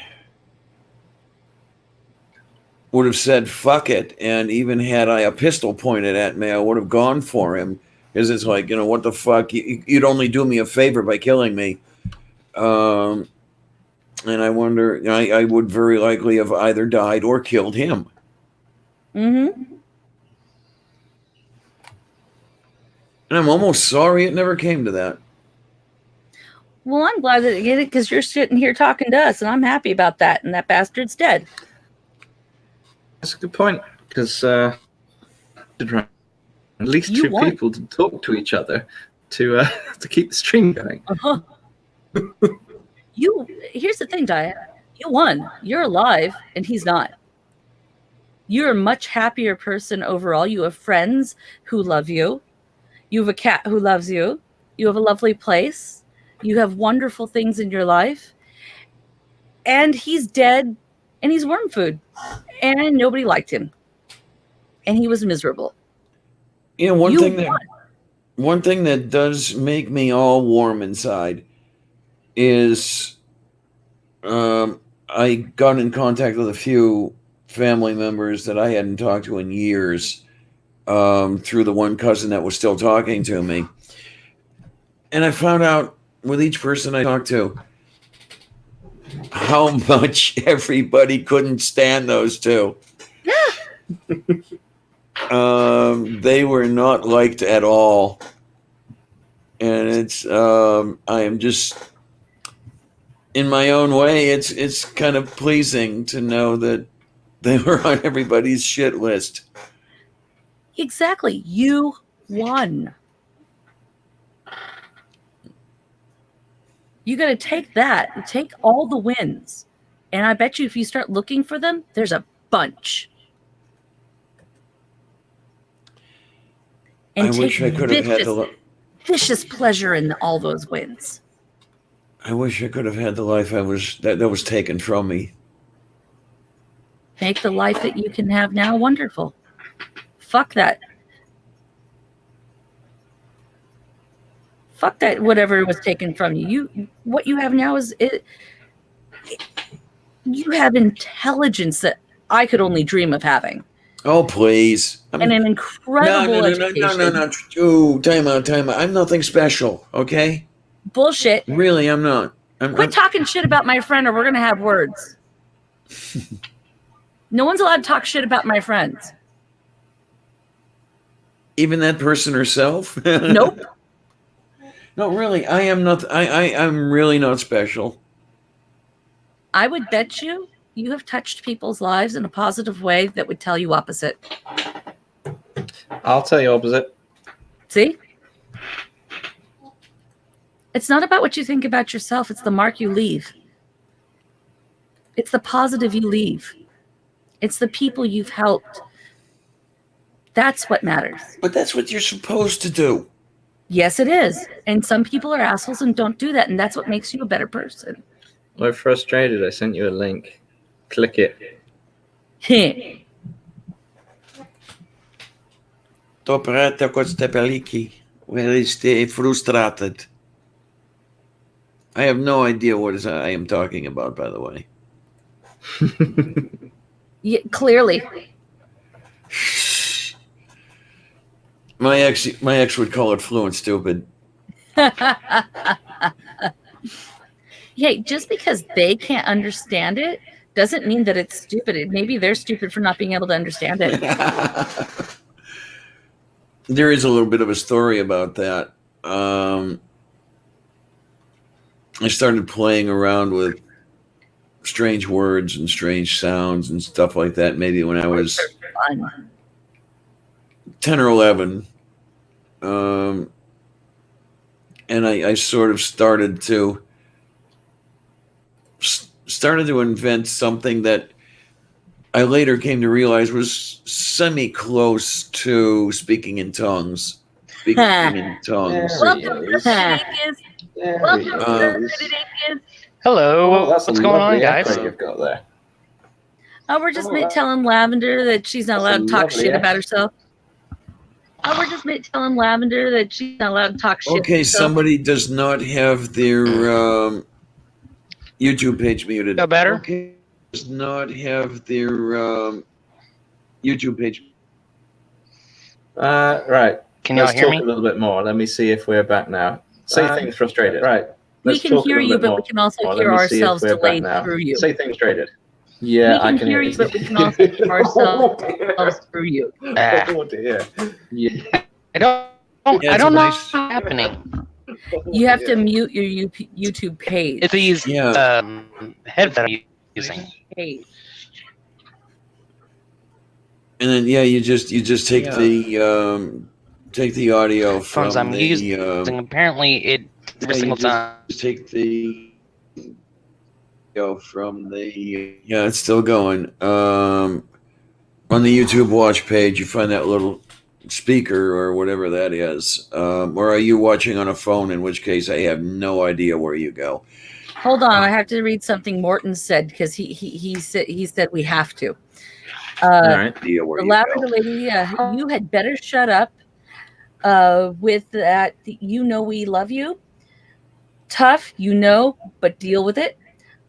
would have said fuck it, and even had I a pistol pointed at me, I would have gone for him, because it's like, you know, what the fuck, you'd only do me a favor by killing me. And I wonder, I would very likely have either died or killed him. Mm-hmm. And I'm almost sorry it never came to that. Well, I'm glad that it did it because you're sitting here talking to us, and I'm happy about that, and that bastard's dead. That's a good point, because at least two people to talk to each other to keep the stream going. Uh-huh. Here's the thing, Diane. You won. You're alive, and he's not. You're a much happier person overall. You have friends who love you. You have a cat who loves you. You have a lovely place. You have wonderful things in your life. And he's dead, and he's worm food. And nobody liked him. And he was miserable. You know, one thing that does make me all warm inside is I got in contact with a few family members that I hadn't talked to in years through the one cousin that was still talking to me. And I found out with each person I talked to how much everybody couldn't stand those two. They were not liked at all. And it's I am just, in my own way, it's kind of pleasing to know that they were on everybody's shit list. Exactly. You won. You got to take that, take all the wins. And I bet you if you start looking for them, there's a bunch. And I wish I could have had the vicious pleasure in all those wins. I wish I could have had the life that was taken from me. Make the life that you can have now wonderful. Fuck that. Fuck that, whatever was taken from you. What you have now is you have intelligence that I could only dream of having. Oh, please. And an incredible education. No. Oh, time out. I'm nothing special, okay? Bullshit. Really, I'm not. Quit talking shit about my friend or we're going to have words. No one's allowed to talk shit about my friends. Even that person herself? Nope. No, really, I am not. I'm really not special. I would bet you have touched people's lives in a positive way that would tell you opposite. I'll tell you opposite. See? It's not about what you think about yourself. It's the mark you leave. It's the positive you leave. It's the people you've helped. That's what matters. But that's what you're supposed to do. Yes, it is. And some people are assholes and don't do that. And that's what makes you a better person. I'm frustrated. I sent you a link. Click it. Toprata kostepeliki. Where is the frustrated? I have no idea what I am talking about, by the way. Yeah, clearly. My ex would call it fluent stupid. Yeah, just because they can't understand it doesn't mean that it's stupid. Maybe they're stupid for not being able to understand it. There is a little bit of a story about that. I started playing around with strange words and strange sounds and stuff like that maybe when I was Fun. 10 or 11. And I sort of started to invent something that I later came to realize was semi-close to speaking in tongues. Speaking in tongues. Welcome to Atheist. Welcome to Atheist. Hello, that's what's a going on, lovely guys? echo you've got there. Oh, we're just telling Lavender that she's not allowed to talk lovely shit echo. about herself. Oh, we're just telling Lavender that she's not allowed to talk shit. Okay, about herself. somebody does not have their YouTube page muted. Feel better? Okay, does not have their YouTube page. Right. Can y'all Let's hear talk me? a little bit more. Let me see if we're back now. Say things frustrated. Right. We Let's can talk a hear little you, bit but more. we can also Let hear me see if ourselves we're back delayed now. through you. Say things frustrated. Yeah, We I can can hear you, but we can also hear ourselves through you. Oh dear. Yeah. I don't Yeah, I it's don't a know nice- what's happening. You have to mute your YouTube page. It's these Yeah. headphones I'm using. Page. And then you just take the audio from Phones I'm the using. Apparently, it every single time. just take the audio from the it's still going. On the YouTube watch page, you find that little speaker or whatever that is. Or are you watching on a phone? In which case, I have no idea where you go. Hold on, I have to read something Morton said because he said we have to. All right. Idea where The you lavender go. lady, you had better shut up with that. You know we love you. Tough, but deal with it.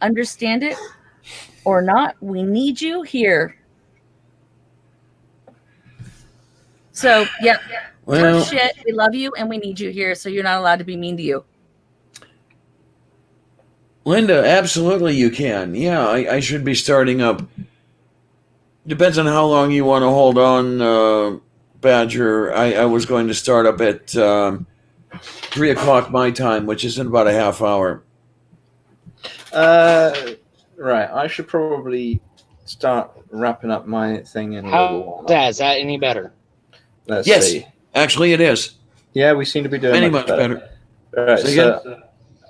Understand it or not. We need you here. So, yep. Well, Tough shit. We love you and we need you here. So you're not allowed to be mean to you. Linda, absolutely you can. Yeah, I should be starting up. Depends on how long you want to hold on, Badger. I was going to start up at 3 o'clock my time, which is in about a half hour. Right. I should probably start wrapping up my thing in a little How's that? Is that any better? Let's Yes. see. Actually, it is. Yeah, we seem to be doing Much better. All right, Say so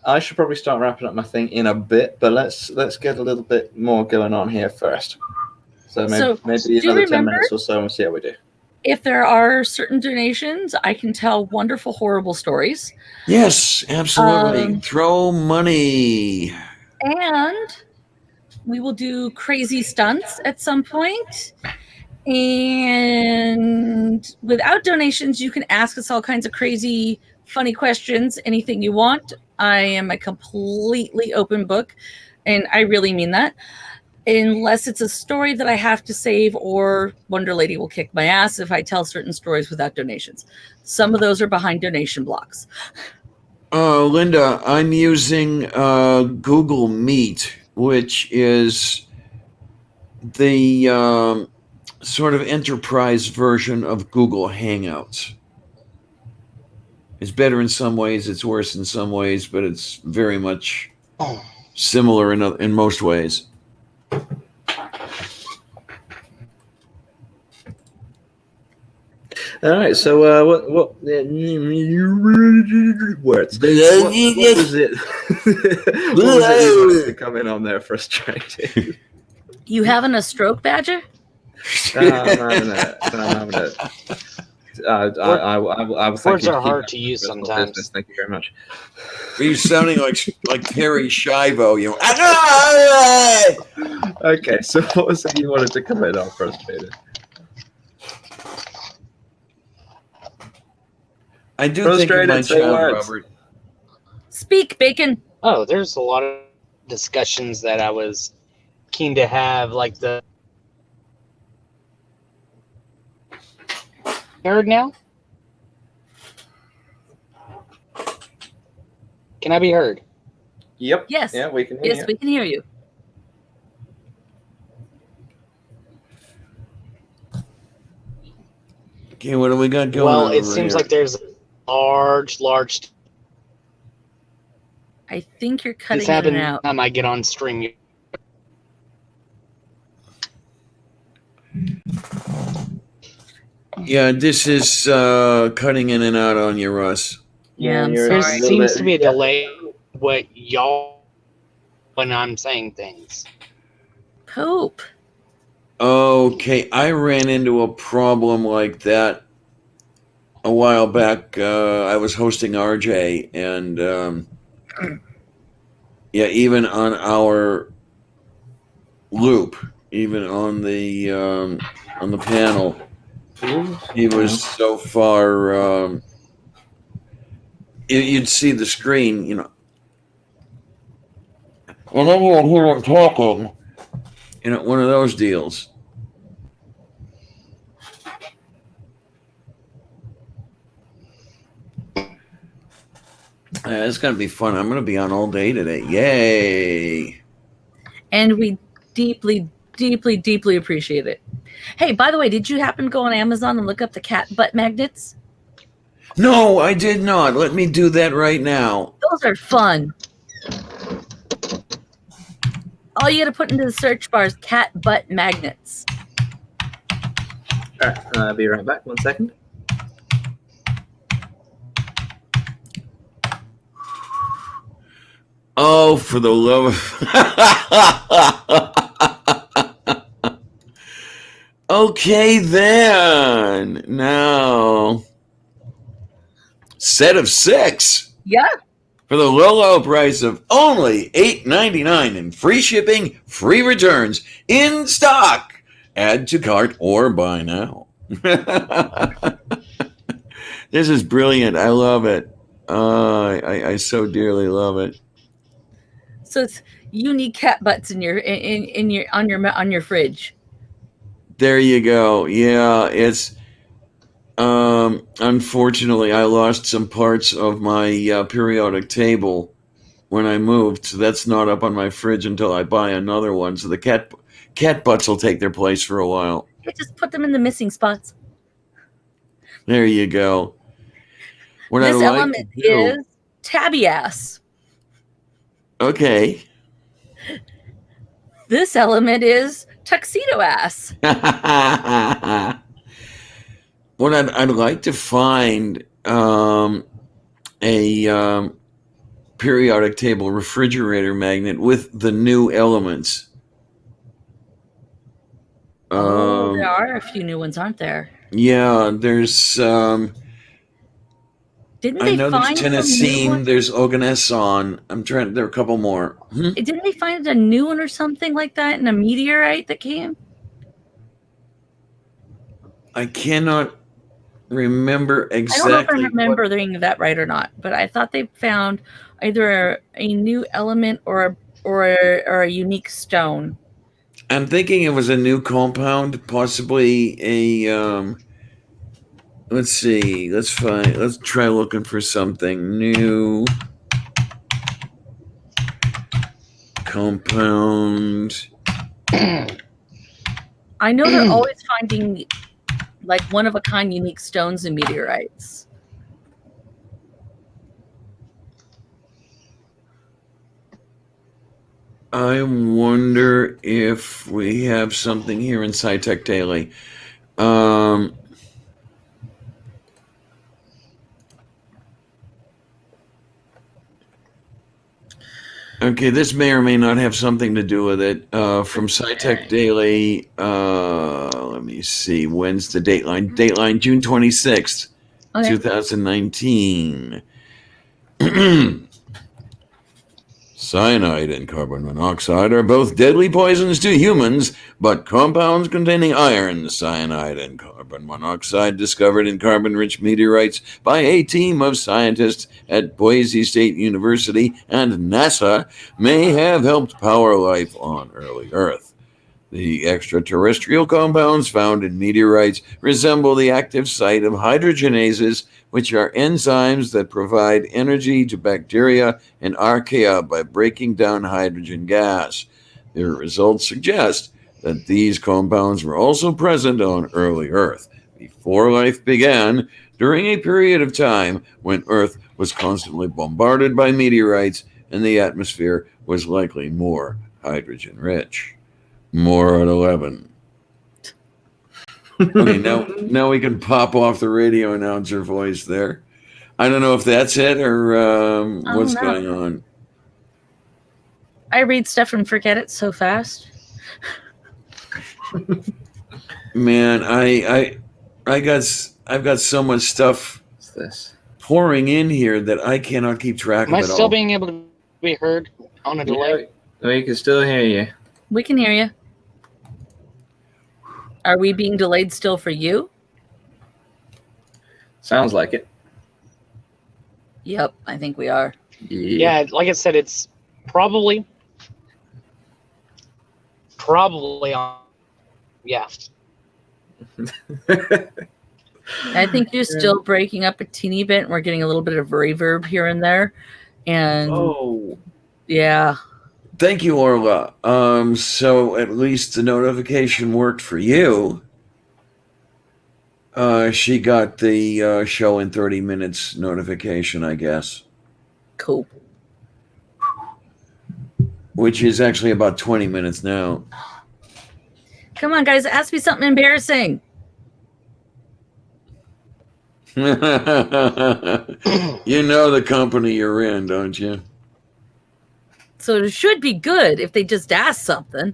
I should probably start wrapping up my thing in a bit, but let's get a little bit more going on here first. So maybe do you another 10 remember? minutes or so and see how we do. If there are certain donations, I can tell wonderful, horrible stories. Yes, absolutely. Throw money. And we will do crazy stunts at some point. And without donations, you can ask us all kinds of crazy, funny questions, anything you want. I am a completely open book, and I really mean that. Unless it's a story that I have to save, or Wonder Lady will kick my ass if I tell certain stories without donations. Some of those are behind donation blocks. Linda, I'm using Google Meet, which is the sort of enterprise version of Google Hangouts. It's better in some ways, it's worse in some ways, but it's very much similar in most ways. All right, so what words? What was it? What was it you wanted to come in on there frustrating? You having a stroke, Badger? Words are hard to use sometimes. Business. Thank you very much. You're sounding like Terry Schiavo, you know. Okay, so what was it you wanted to come in on frustrated? I do think of my child, Robert. Speak, Bacon. Oh, there's a lot of discussions that I was keen to have, like the. Heard now? Can I be heard? Yep. Yes. Yeah, we can hear Yes, we can hear you. Okay, what do we got going Well, on it over seems here? like there's a large. I think you're cutting This in happened and out. time I get on stream. Yeah, this is cutting in and out on you, Russ. Yeah, I'm you're There sorry. seems to be a delay. What y'all when I'm saying things. Poop. Okay, I ran into a problem like that a while back. I was hosting RJ, and yeah, even on our loop, even on the panel, he was so far. You'd see the screen, you know, and then you'd hear him talking. You know, one of those deals. It's going to be fun. I'm going to be on all day today. Yay. And we deeply, deeply, deeply appreciate it. Hey, by the way, did you happen to go on Amazon and look up the cat butt magnets? No, I did not. Let me do that right now. Those are fun. All you got to put into the search bar is cat butt magnets. All right, I'll be right back. 1 second. Oh, for the love of... Okay, then. Now, set of 6. Yeah. For the low price of only $8.99 and free shipping, free returns, in stock. Add to cart or buy now. This is brilliant. I love it. I so dearly love it. So it's you need cat butts in your on your fridge. There you go. Yeah, it's unfortunately I lost some parts of my periodic table when I moved, so that's not up on my fridge until I buy another one. So the cat butts will take their place for a while. You just put them in the missing spots. There you go. What This I like element to do, is tabby ass. okay. This element is tuxedo ass. What I'd like to find a periodic table refrigerator magnet with the new elements. There are a few new ones, aren't there? Yeah, there's Didn't I they know there's find some new Tennessee, one? there's Oganesson. there are a couple more. Didn't they find a new one or something like that in a meteorite that came? I cannot remember I don't know if exactly. I'm remembering that right or not, but I thought they found either a new element or a unique stone. I'm thinking it was a new compound, possibly a. Let's see. Let's try looking for something new. Compound. I know they're always finding like one-of-a-kind unique stones and meteorites. I wonder if we have something here in SciTech Daily. Okay, this may or may not have something to do with it. From SciTech Daily, let me see. When's the dateline? Dateline June 26th, Okay. 2019. Cyanide and carbon monoxide are both deadly poisons to humans, but compounds containing iron, cyanide, and carbon monoxide discovered in carbon-rich meteorites by a team of scientists at Boise State University and NASA may have helped power life on early Earth. The extraterrestrial compounds found in meteorites resemble the active site of hydrogenases, which are enzymes that provide energy to bacteria and archaea by breaking down hydrogen gas. Their results suggest that these compounds were also present on early Earth, before life began, during a period of time when Earth was constantly bombarded by meteorites and the atmosphere was likely more hydrogen-rich. More at 11. Okay, now we can pop off the radio announcer voice there. I don't know if that's it or what's going on. I read stuff and forget it so fast. Man, I've got so much stuff What's this? pouring in here that I cannot keep track Am of I it still all. being able to be heard on a delay? We can still hear you. We can hear you. Are we being delayed still for you? Sounds like it. Yep, I think we are. Yeah, like I said, it's probably on. Yeah. I think you're still breaking up a teeny bit, and we're getting a little bit of reverb here and there. And yeah. Thank you, Orla. So at least the notification worked for you. She got the show in 30 minutes notification, I guess. Cool. Which is actually about 20 minutes now. Come on, guys, ask me something embarrassing. You know the company you're in, don't you? So it should be good if they just ask something.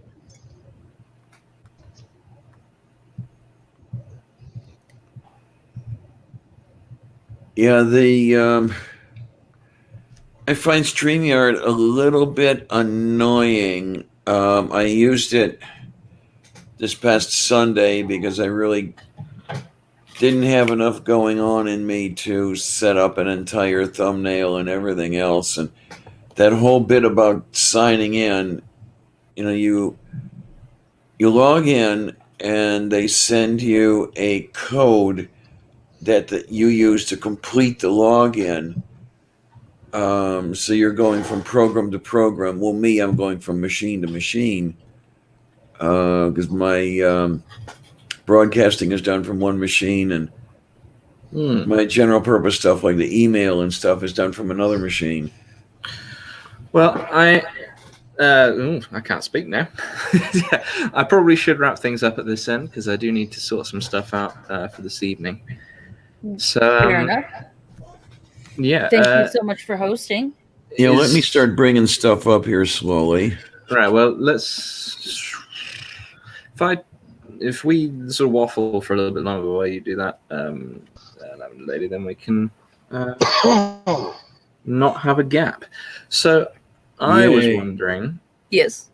Yeah, I find StreamYard a little bit annoying. I used it this past Sunday because I really didn't have enough going on in me to set up an entire thumbnail and everything else. And that whole bit about signing in, you log in and they send you a code that you use to complete the login. So you're going from program to program. Well, me, I'm going from machine to machine because my broadcasting is done from one machine and my general purpose stuff like the email and stuff is done from another machine. Well, I can't speak now. Yeah, I probably should wrap things up at this end because I do need to sort some stuff out for this evening. So, Fair enough. Yeah. Thank you so much for hosting. Yeah, let me start bringing stuff up here slowly. Right. Well, if we sort of waffle for a little bit longer while you do that, lady, then we can not have a gap. So I was wondering. Yes.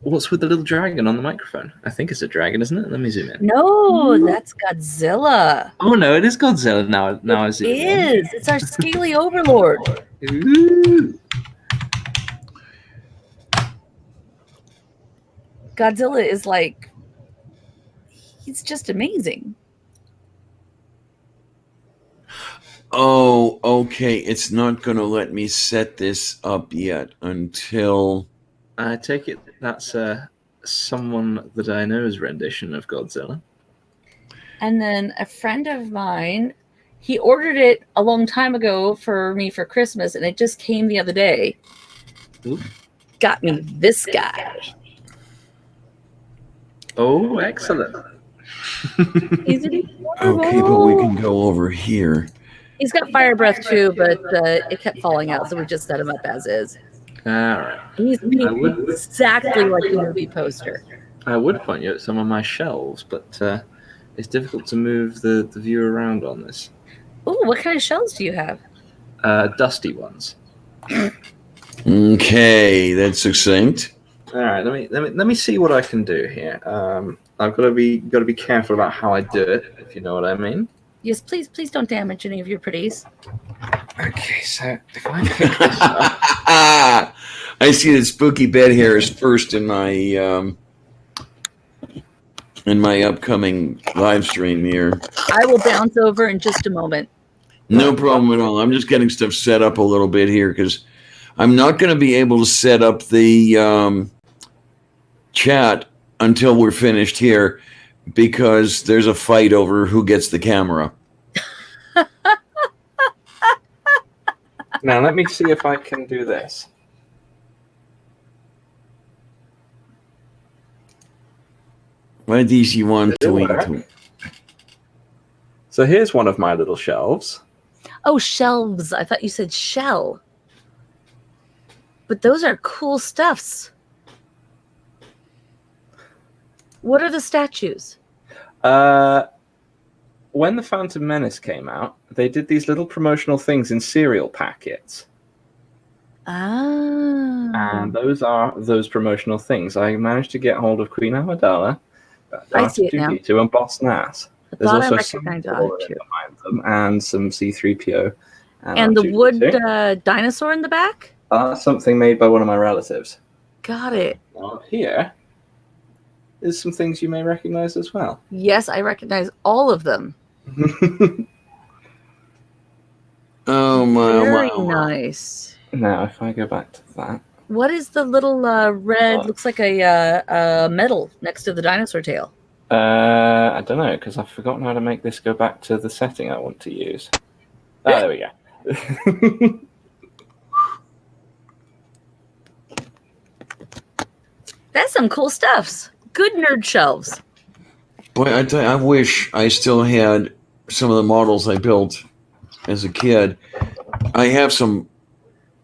What's with the little dragon on the microphone? I think it's a dragon, isn't it? Let me zoom in. No, that's Godzilla. Oh no, it is Godzilla now. Now I zoom in. It's our scaly overlord. Ooh. Godzilla is like, he's just amazing. Oh, okay. It's not going to let me set this up yet until... I take it that's someone that I know's rendition of Godzilla. And then a friend of mine, he ordered it a long time ago for me for Christmas, and it just came the other day. Ooh. Got me this guy. Oh, excellent. Isn't he Okay, but we adorable? can go over here. He's got fire breath too, but it kept falling out, so we just set him up as is. All right. He's would- exactly like the movie poster. I would point you at some of my shelves, but it's difficult to move the view around on this. Ooh, what kind of shells do you have? Dusty ones. Okay, that's succinct. All right, let me see what I can do here. I've got to be careful about how I do it, if you know what I mean. Yes, please don't damage any of your pretties. Okay, so if I pick this up, I see that spooky bed hair is first in my upcoming live stream here. I will bounce over in just a moment. No problem at all. I'm just getting stuff set up a little bit here because I'm not going to be able to set up the chat until we're finished here because there's a fight over who gets the camera. now let me see if I can do this. Why these you want to It'll work. eat? So here's one of my little shelves. Oh, shelves. I thought you said shell. But those are cool stuffs. What are the statues? When the Phantom Menace came out, they did these little promotional things in cereal packets. Ah. And those are those promotional things. I managed to get hold of Queen Amidala, I see it now. R2-D2, and Boss Nass. I There's thought I also some recognized Flora R2. behind them, and some C-3PO. And the R2-D2. wood dinosaur in the back? Something made by one of my relatives. Got it. Now, here is some things you may recognize as well. Yes, I recognize all of them. Oh my! Very Oh, my. nice. Now, if I go back to that. What is the little red, looks like a medal next to the dinosaur tail? I don't know, because I've forgotten how to make this go back to the setting I want to use. Oh, there we go. That's some cool stuffs. Good nerd shelves. Boy, I tell you, I wish I still had some of the models I built as a kid. I have some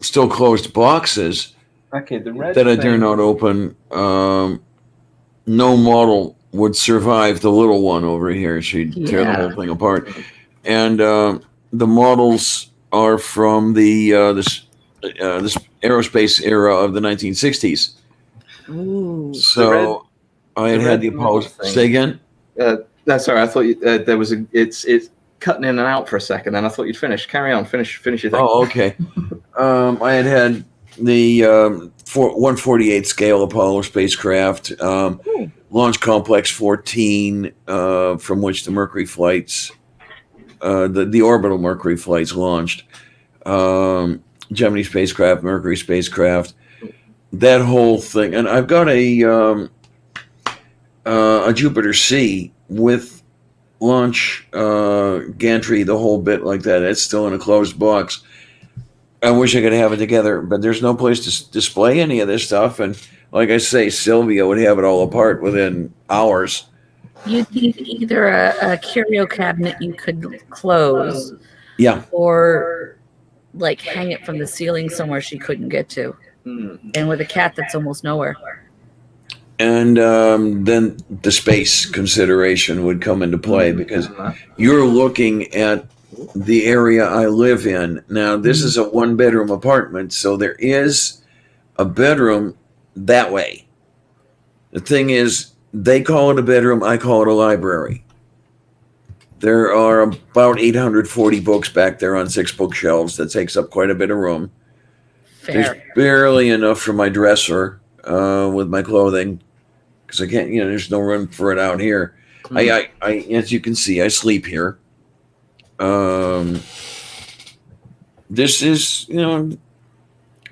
still closed boxes Okay, the red that I thing- dare not open. No model would survive the little one over here. She'd tear the Yeah. whole thing apart. And the models are from this aerospace era of the 1960s. Ooh. So I had the had red the model Apollo. thing. Say again? No, sorry, I thought you, there was a. It's cutting in and out for a second, and I thought you'd finish. Carry on, finish your thing. Oh, okay. I had the 148 scale Apollo spacecraft, Launch Complex 14, from which the Mercury flights, the orbital Mercury flights launched. Gemini spacecraft, Mercury spacecraft, that whole thing, and I've got a Jupiter C with launch gantry, the whole bit like that. It's still in a closed box. I wish I could have it together, but there's no place to display any of this stuff. And like I say, Sylvia would have it all apart within hours. You'd need either a curio cabinet you could close, Yeah. or like hang it from the ceiling somewhere she couldn't get to. And with a cat that's almost nowhere. And then the space consideration would come into play because you're looking at the area I live in. Now, this is a one-bedroom apartment, so there is a bedroom that way. The thing is, they call it a bedroom, I call it a library. There are about 840 books back there on 6 bookshelves. That takes up quite a bit of room. There's Fair. barely enough for my dresser with my clothing because I can't, there's no room for it out here. I as you can see, I sleep here. This is,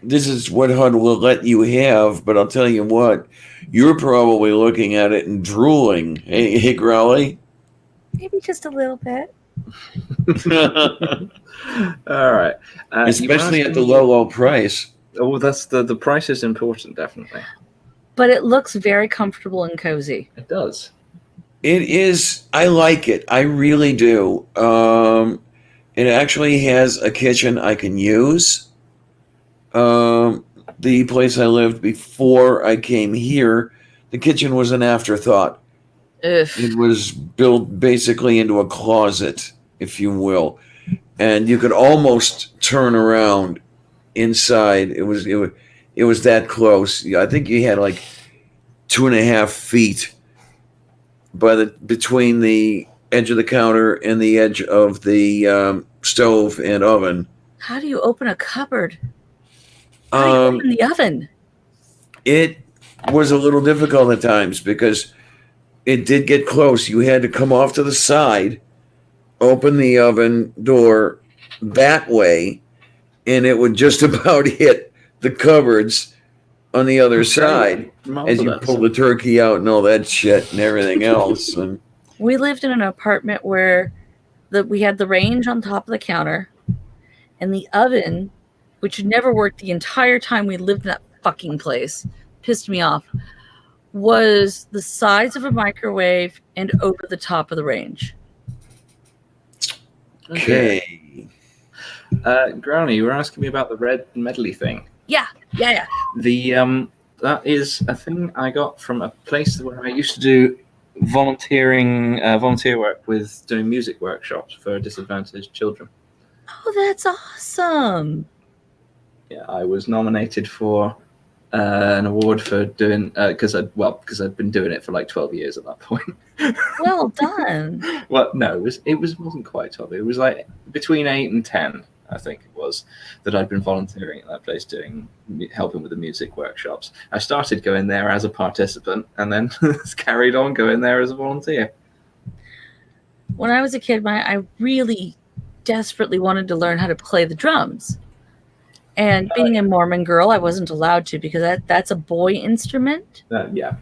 this is what HUD will let you have, but I'll tell you what, you're probably looking at it and drooling. Hey Growly? Maybe just a little bit. All right. Especially at the low price. Oh, that's the price is important, definitely. But it looks very comfortable and cozy. It does. It is. I like it. I really do. It actually has a kitchen I can use. The place I lived before I came here, the kitchen was an afterthought. It was built basically into a closet, if you will, and you could almost turn around inside. It was that close. I think you had like 2.5 feet between the edge of the counter and the edge of the stove and oven. How do you open a cupboard? How do you open the oven? It was a little difficult at times because it did get close. You had to come off to the side, open the oven door that way, and it would just about hit the cupboards on the other side as you pull the turkey out and all that shit and everything else. And we lived in an apartment where we had the range on top of the counter, and the oven, which never worked the entire time we lived in that fucking place, pissed me off, was the size of a microwave and over the top of the range. Okay. Growny, you were asking me about the red medley thing. Yeah. The that is a thing I got from a place where I used to do volunteer work with doing music workshops for disadvantaged children. Oh, that's awesome. Yeah, I was nominated for an award for doing because I'd been doing it for like 12 years at that point. Well done. Well, no, it wasn't quite 12. It was like between 8 and 10, I think it was, that I'd been volunteering at that place helping with the music workshops. I started going there as a participant and then carried on going there as a volunteer. When I was a kid, I really desperately wanted to learn how to play the drums. And being a Mormon girl, I wasn't allowed to because that's a boy instrument. Yeah.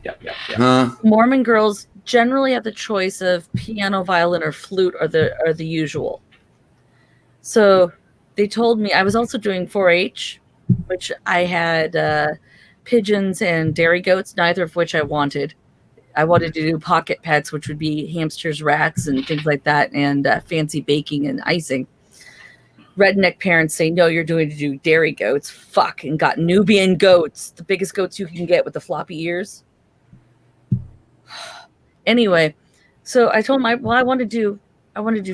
Mormon girls generally have the choice of piano, violin, or flute, or the usual. So they told me I was also doing 4-H, which I had pigeons and dairy goats, neither of which I wanted. I wanted to do pocket pets, which would be hamsters, rats, and things like that, and fancy baking and icing. Redneck parents say, no, you're doing to do dairy goats. Fuck, and got Nubian goats, the biggest goats you can get with the floppy ears. Anyway, so I told them, I want to do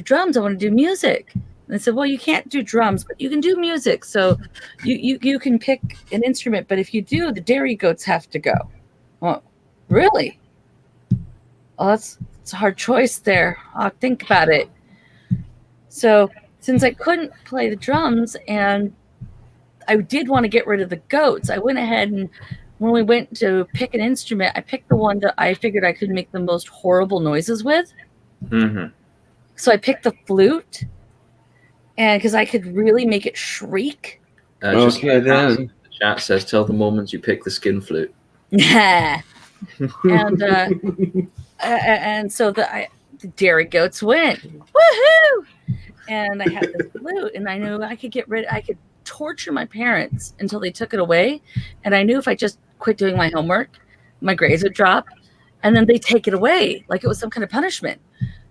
drums. I want to do music. And they said, well, you can't do drums, but you can do music. So you can pick an instrument, but if you do, the dairy goats have to go. Well, really? Oh, it's a hard choice there. I'll think about it. So since I couldn't play the drums and I did want to get rid of the goats, I went ahead and when we went to pick an instrument, I picked the one that I figured I could make the most horrible noises with. Mm-hmm. So I picked the flute, and because I could really make it shriek. Okay, then. The chat says, tell the Mormons you pick the skin flute. Yeah. And so the dairy goats went, woohoo! And I had the flute, and I knew I could torture my parents until they took it away. And I knew if I just quit doing my homework, my grades would drop, and then they take it away like it was some kind of punishment.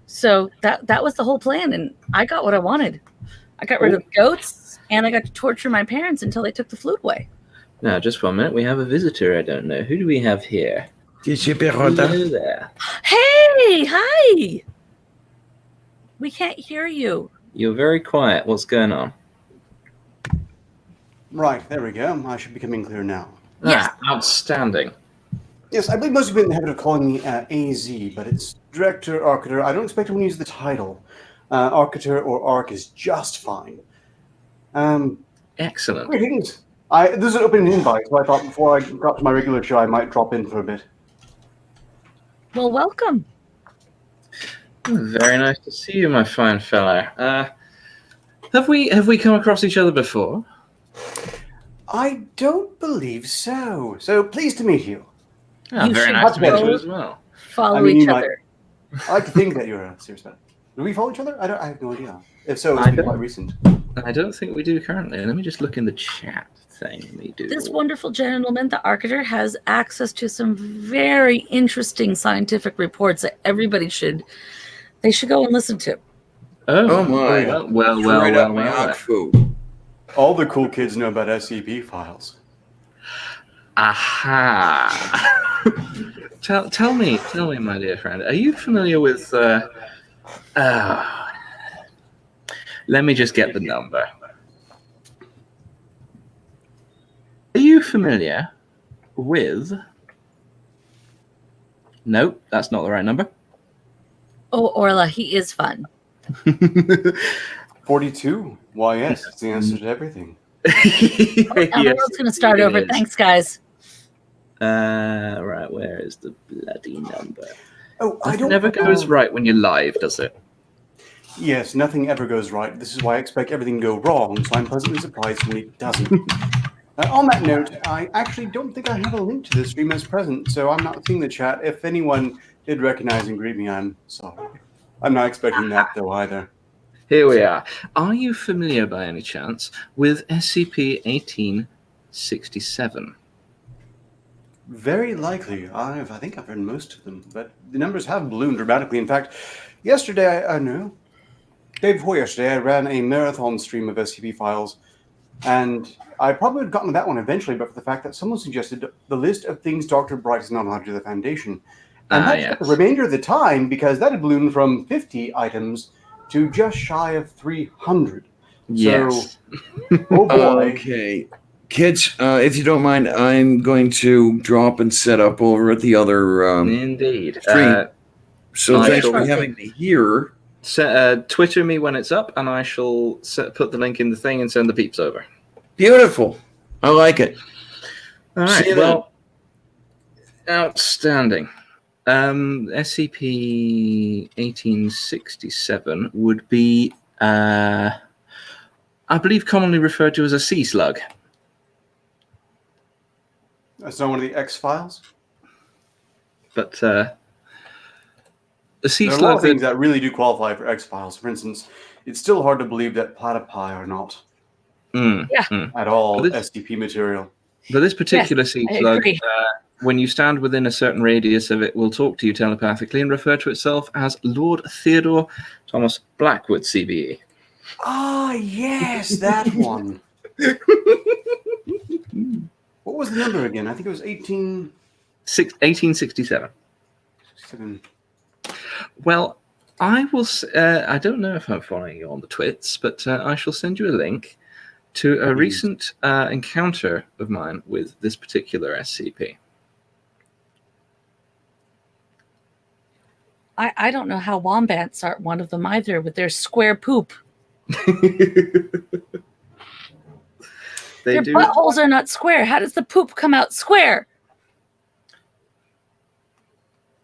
So that was the whole plan, and I got what I wanted. I got rid of the goats, and I got to torture my parents until they took the flute away. Now, just 1 minute, we have a visitor. I don't know. Who do we have here? Hello there. Hey, hi. We can't hear you. You're very quiet. What's going on? Right, there we go. I should be coming clear now. Yes. Outstanding. Yes, I believe most people in the habit of calling me AZ, but it's Director, Arcator. I don't expect everyone to use the title. Arcator or Arc is just fine. Excellent. Greetings. This is an open invite, so I thought before I got to my regular show, I might drop in for a bit. Well, welcome. Very nice to see you, my fine fellow. Have we come across each other before? I don't believe so. So pleased to meet you. Oh, You very should nice to meet you go as well. follow I mean, each you might- other. I like to think that you're a serious man. Do we follow each other? I have no idea. If so, it's I been don't. quite recent. I don't think we do currently. Let me just look in the chat thing. We do. This wonderful gentleman, the Arcater, has access to some very interesting scientific reports that everybody should go and listen to. Oh my! Well. Right up my Akfu. All the cool kids know about SCP files. Aha! tell me, my dear friend, are you familiar with? Let me just get the number. Are you familiar with? Nope, that's not the right number. Oh, Orla, he is fun. 42. Why, yes, it's the answer to everything. Now the world's going to start over. Thanks, guys. Right, where is the bloody number? Oh, It never goes right when you're live, does it? Yes, nothing ever goes right. This is why I expect everything to go wrong, so I'm pleasantly surprised when it doesn't. On that note, I actually don't think I have a link to the stream as present, so I'm not seeing the chat. If anyone did recognize and greet me, I'm sorry. I'm not expecting that, though, either. Here we are. Are you familiar by any chance with SCP-1867? Very likely. I think I've read most of them, but the numbers have ballooned dramatically. In fact, yesterday, day before yesterday, I ran a marathon stream of SCP files, and I probably would have gotten to that one eventually, but for the fact that someone suggested the list of things Dr. Bright is not allowed to do the Foundation. And that's yes. the remainder of the time, because that had ballooned from 50 items to just shy of 300. Yes. So, oh boy. Okay. Kids, if you don't mind, I'm going to drop and set up over at the other Indeed. stream. So I thanks shall- for having me here. Twitter me when it's up, and I shall put the link in the thing and send the peeps over. Beautiful. I like it. All right. See you Well, outstanding. SCP-1867 would be, I believe, commonly referred to as a sea slug. That's not one of the X-Files? But the sea There are a lot slug of things that really do qualify for X-Files. For instance, it's still hard to believe that platypi are not at all But this- SCP material. But this particular sea I slug, agree. when you stand within a certain radius of it, will talk to you telepathically and refer to itself as Lord Theodore Thomas Blackwood, CBE. Ah, yes, that one. What was the number again? I think it was 1867. 7. Well, I will. I don't know if I'm following you on the twits, but I shall send you a link to a recent encounter of mine with this particular SCP. I don't know how wombats aren't one of them either with their square poop. Their buttholes are not square. How does the poop come out square?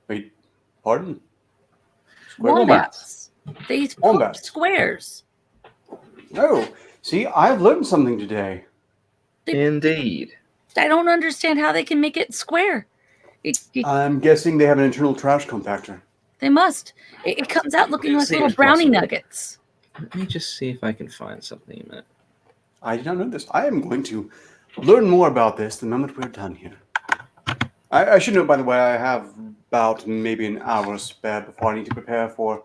Wait, pardon? Wombats. They poop Wombats. squares. No. See, I've learned something today. Indeed. I don't understand how they can make it square. I'm guessing they have an internal trash compactor. They must. It comes out looking like Seems little brownie possible. nuggets. Let me just see if I can find something in a minute. I did not know this. I am going to learn more about this the moment we're done here. I should note, by the way, I have about maybe an hour spare before I need to prepare for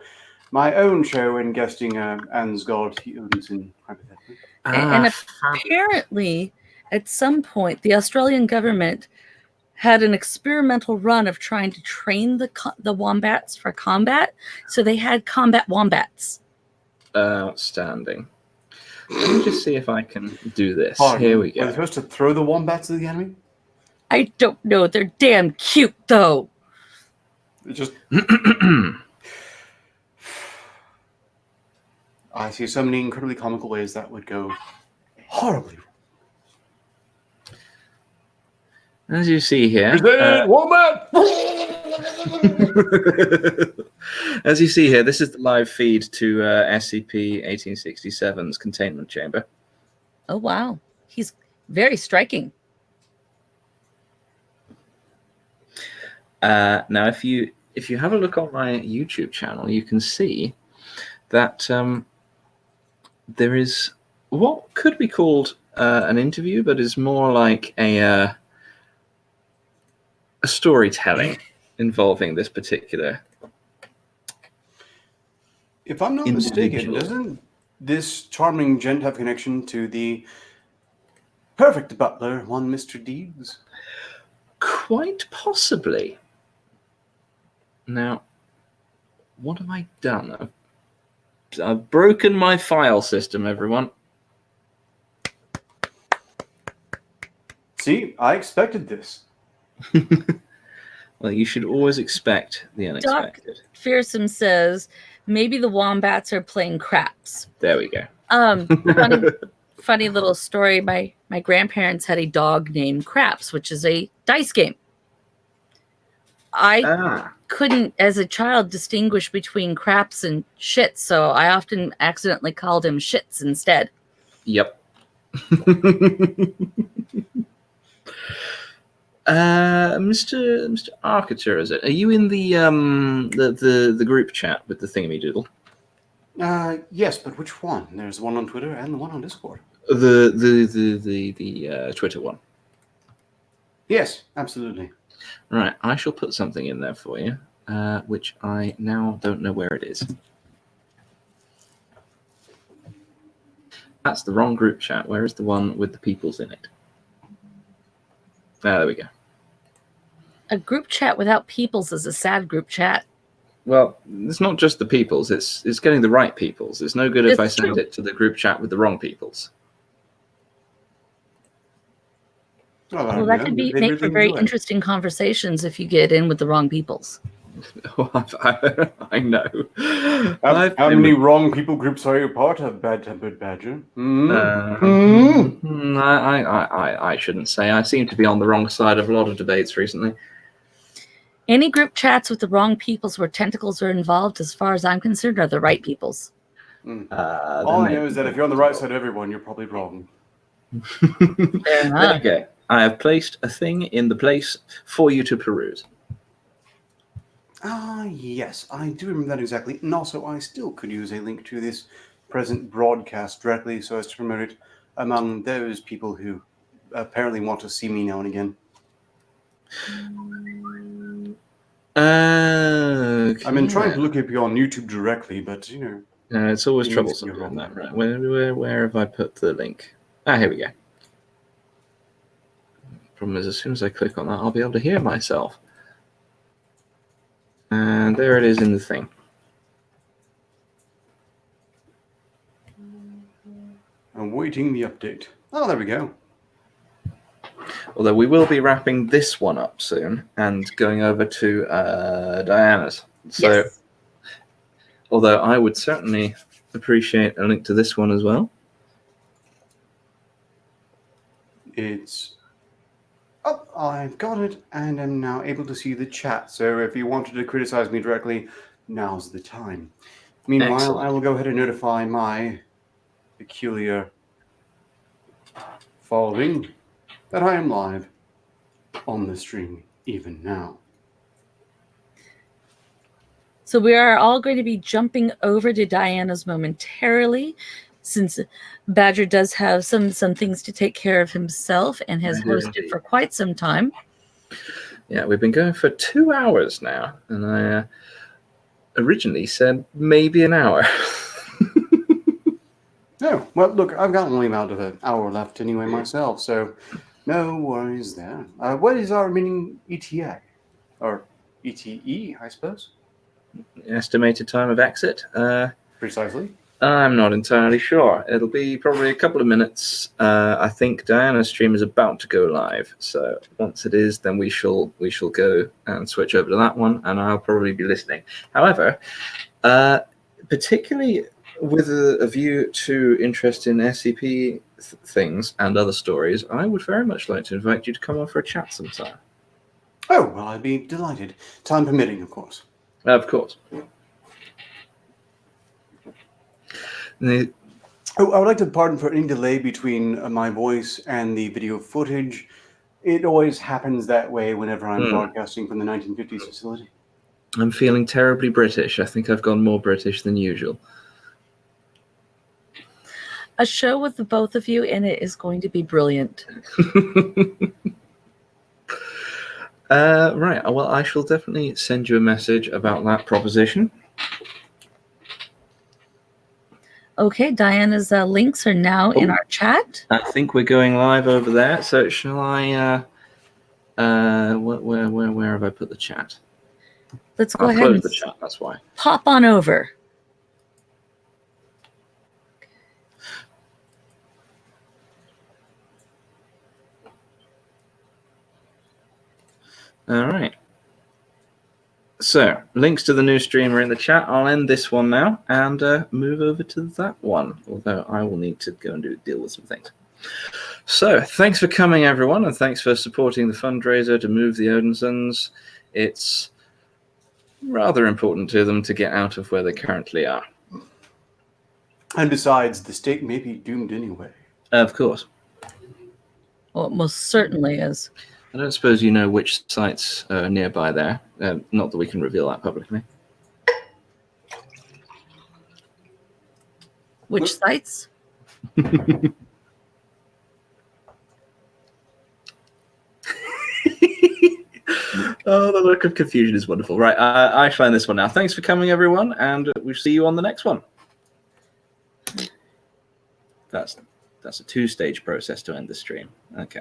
my own show and guesting Ansgard Odinson, hypothetically. And apparently, at some point, the Australian government had an experimental run of trying to train the wombats for combat. So they had combat wombats. Outstanding. Let me just see if I can do this. Pardon, Here we Are they go. supposed to throw the wombats at the enemy? I don't know. They're damn cute, though. It just... I see so many incredibly comical ways that would go horribly wrong. As you see here, Wombat! as you see here, this is the live feed to SCP-1867's containment chamber. Oh, wow. He's very striking. Now, if you have a look on my YouTube channel, you can see that there is what could be called an interview, but is more like a storytelling involving this particular. If I'm not mistaken, Individual. doesn't this charming gent have connection to the perfect butler, one Mr. Deeds? Quite possibly. Now, what have I done? I've broken my file system, everyone. See, I expected this. Well, you should always expect the unexpected. Fearsome says maybe the wombats are playing craps. There we go. Funny little story. My grandparents had a dog named Craps, which is a dice game. I couldn't, as a child, distinguish between craps and shits, so I often accidentally called him shits instead. Yep. Mr. Arcater, is it? Are you in the group chat with the thingamydoodle? Yes, but which one? There's one on Twitter and the one on Discord. The Twitter one. Yes, absolutely. Right, I shall put something in there for you, which I now don't know where it is. That's the wrong group chat. Where is the one with the peoples in it? There we go. A group chat without peoples is a sad group chat. Well, it's not just the peoples. It's getting the right peoples. It's no good if I send true. it to the group chat with the wrong peoples. Well, that could make for very interesting conversations if you get in with the wrong peoples. I know. How many wrong people groups are you part of, Bad-Tempered Badger? I shouldn't say. I seem to be on the wrong side of a lot of debates recently. Any group chats with the wrong peoples where tentacles are involved, as far as I'm concerned, are the right peoples. All I know is that if you're on the right side of everyone, you're probably wrong. Fair enough. There you go. I have placed a thing in the place for you to peruse. Yes, I do remember that exactly. And also, I still could use a link to this present broadcast directly so as to promote it among those people who apparently want to see me now and again. Okay. I've been trying to look up you on YouTube directly, but, you know. It's always It troublesome needs to be doing that, right? Where have I put the link? Here we go. Problem is, as soon as I click on that, I'll be able to hear myself. And there it is in the thing. I'm waiting the update. Oh, there we go. Although we will be wrapping this one up soon and going over to Diana's. So, Yes. although I would certainly appreciate a link to this one as well. It's up. I've got it, and am now able to see the chat. So if you wanted to criticize me directly, now's the time. Meanwhile, Excellent. I will go ahead and notify my peculiar following that I am live on the stream even now. So we are all going to be jumping over to Diana's momentarily, since Badger does have some things to take care of himself and has hosted for quite some time. Yeah, we've been going for 2 hours now, and I originally said maybe an hour. Oh, well, look, I've got only about an hour left anyway myself, so no worries there. What is our remaining ETA? Or ETE, I suppose? Estimated time of exit? Precisely. I'm not entirely sure. It'll be probably a couple of minutes. I think Diana's stream is about to go live, so once it is, then we shall go and switch over to that one, and I'll probably be listening. However, particularly with a view to interest in SCP things and other stories, I would very much like to invite you to come on for a chat sometime. Oh, well, I'd be delighted. Time permitting, of course. Of course. Oh, I would like to pardon for any delay between my voice and the video footage. It always happens that way whenever I'm broadcasting from the 1950s facility. I'm feeling terribly British. I think I've gone more British than usual. A show with the both of you in it is going to be brilliant. Right. Well, I shall definitely send you a message about that proposition. Okay, Diana's links are now in our chat. I think we're going live over there. So shall I? Where have I put the chat? Let's go I'll ahead close and the chat. That's why. pop on over. All right. So links to the new stream are in the chat. I'll end this one now and move over to that one. Although I will need to go and deal with some things. So thanks for coming, everyone, and thanks for supporting the fundraiser to move the Odinsons. It's rather important to them to get out of where they currently are. And besides, the state may be doomed anyway. Of course. Well, it most certainly is. I don't suppose you know which sites are nearby there. Not that we can reveal that publicly. Which sites? Oh, the look of confusion is wonderful. Right, I shall end this one now. Thanks for coming, everyone, and we'll see you on the next one. That's a two-stage process to end the stream. Okay.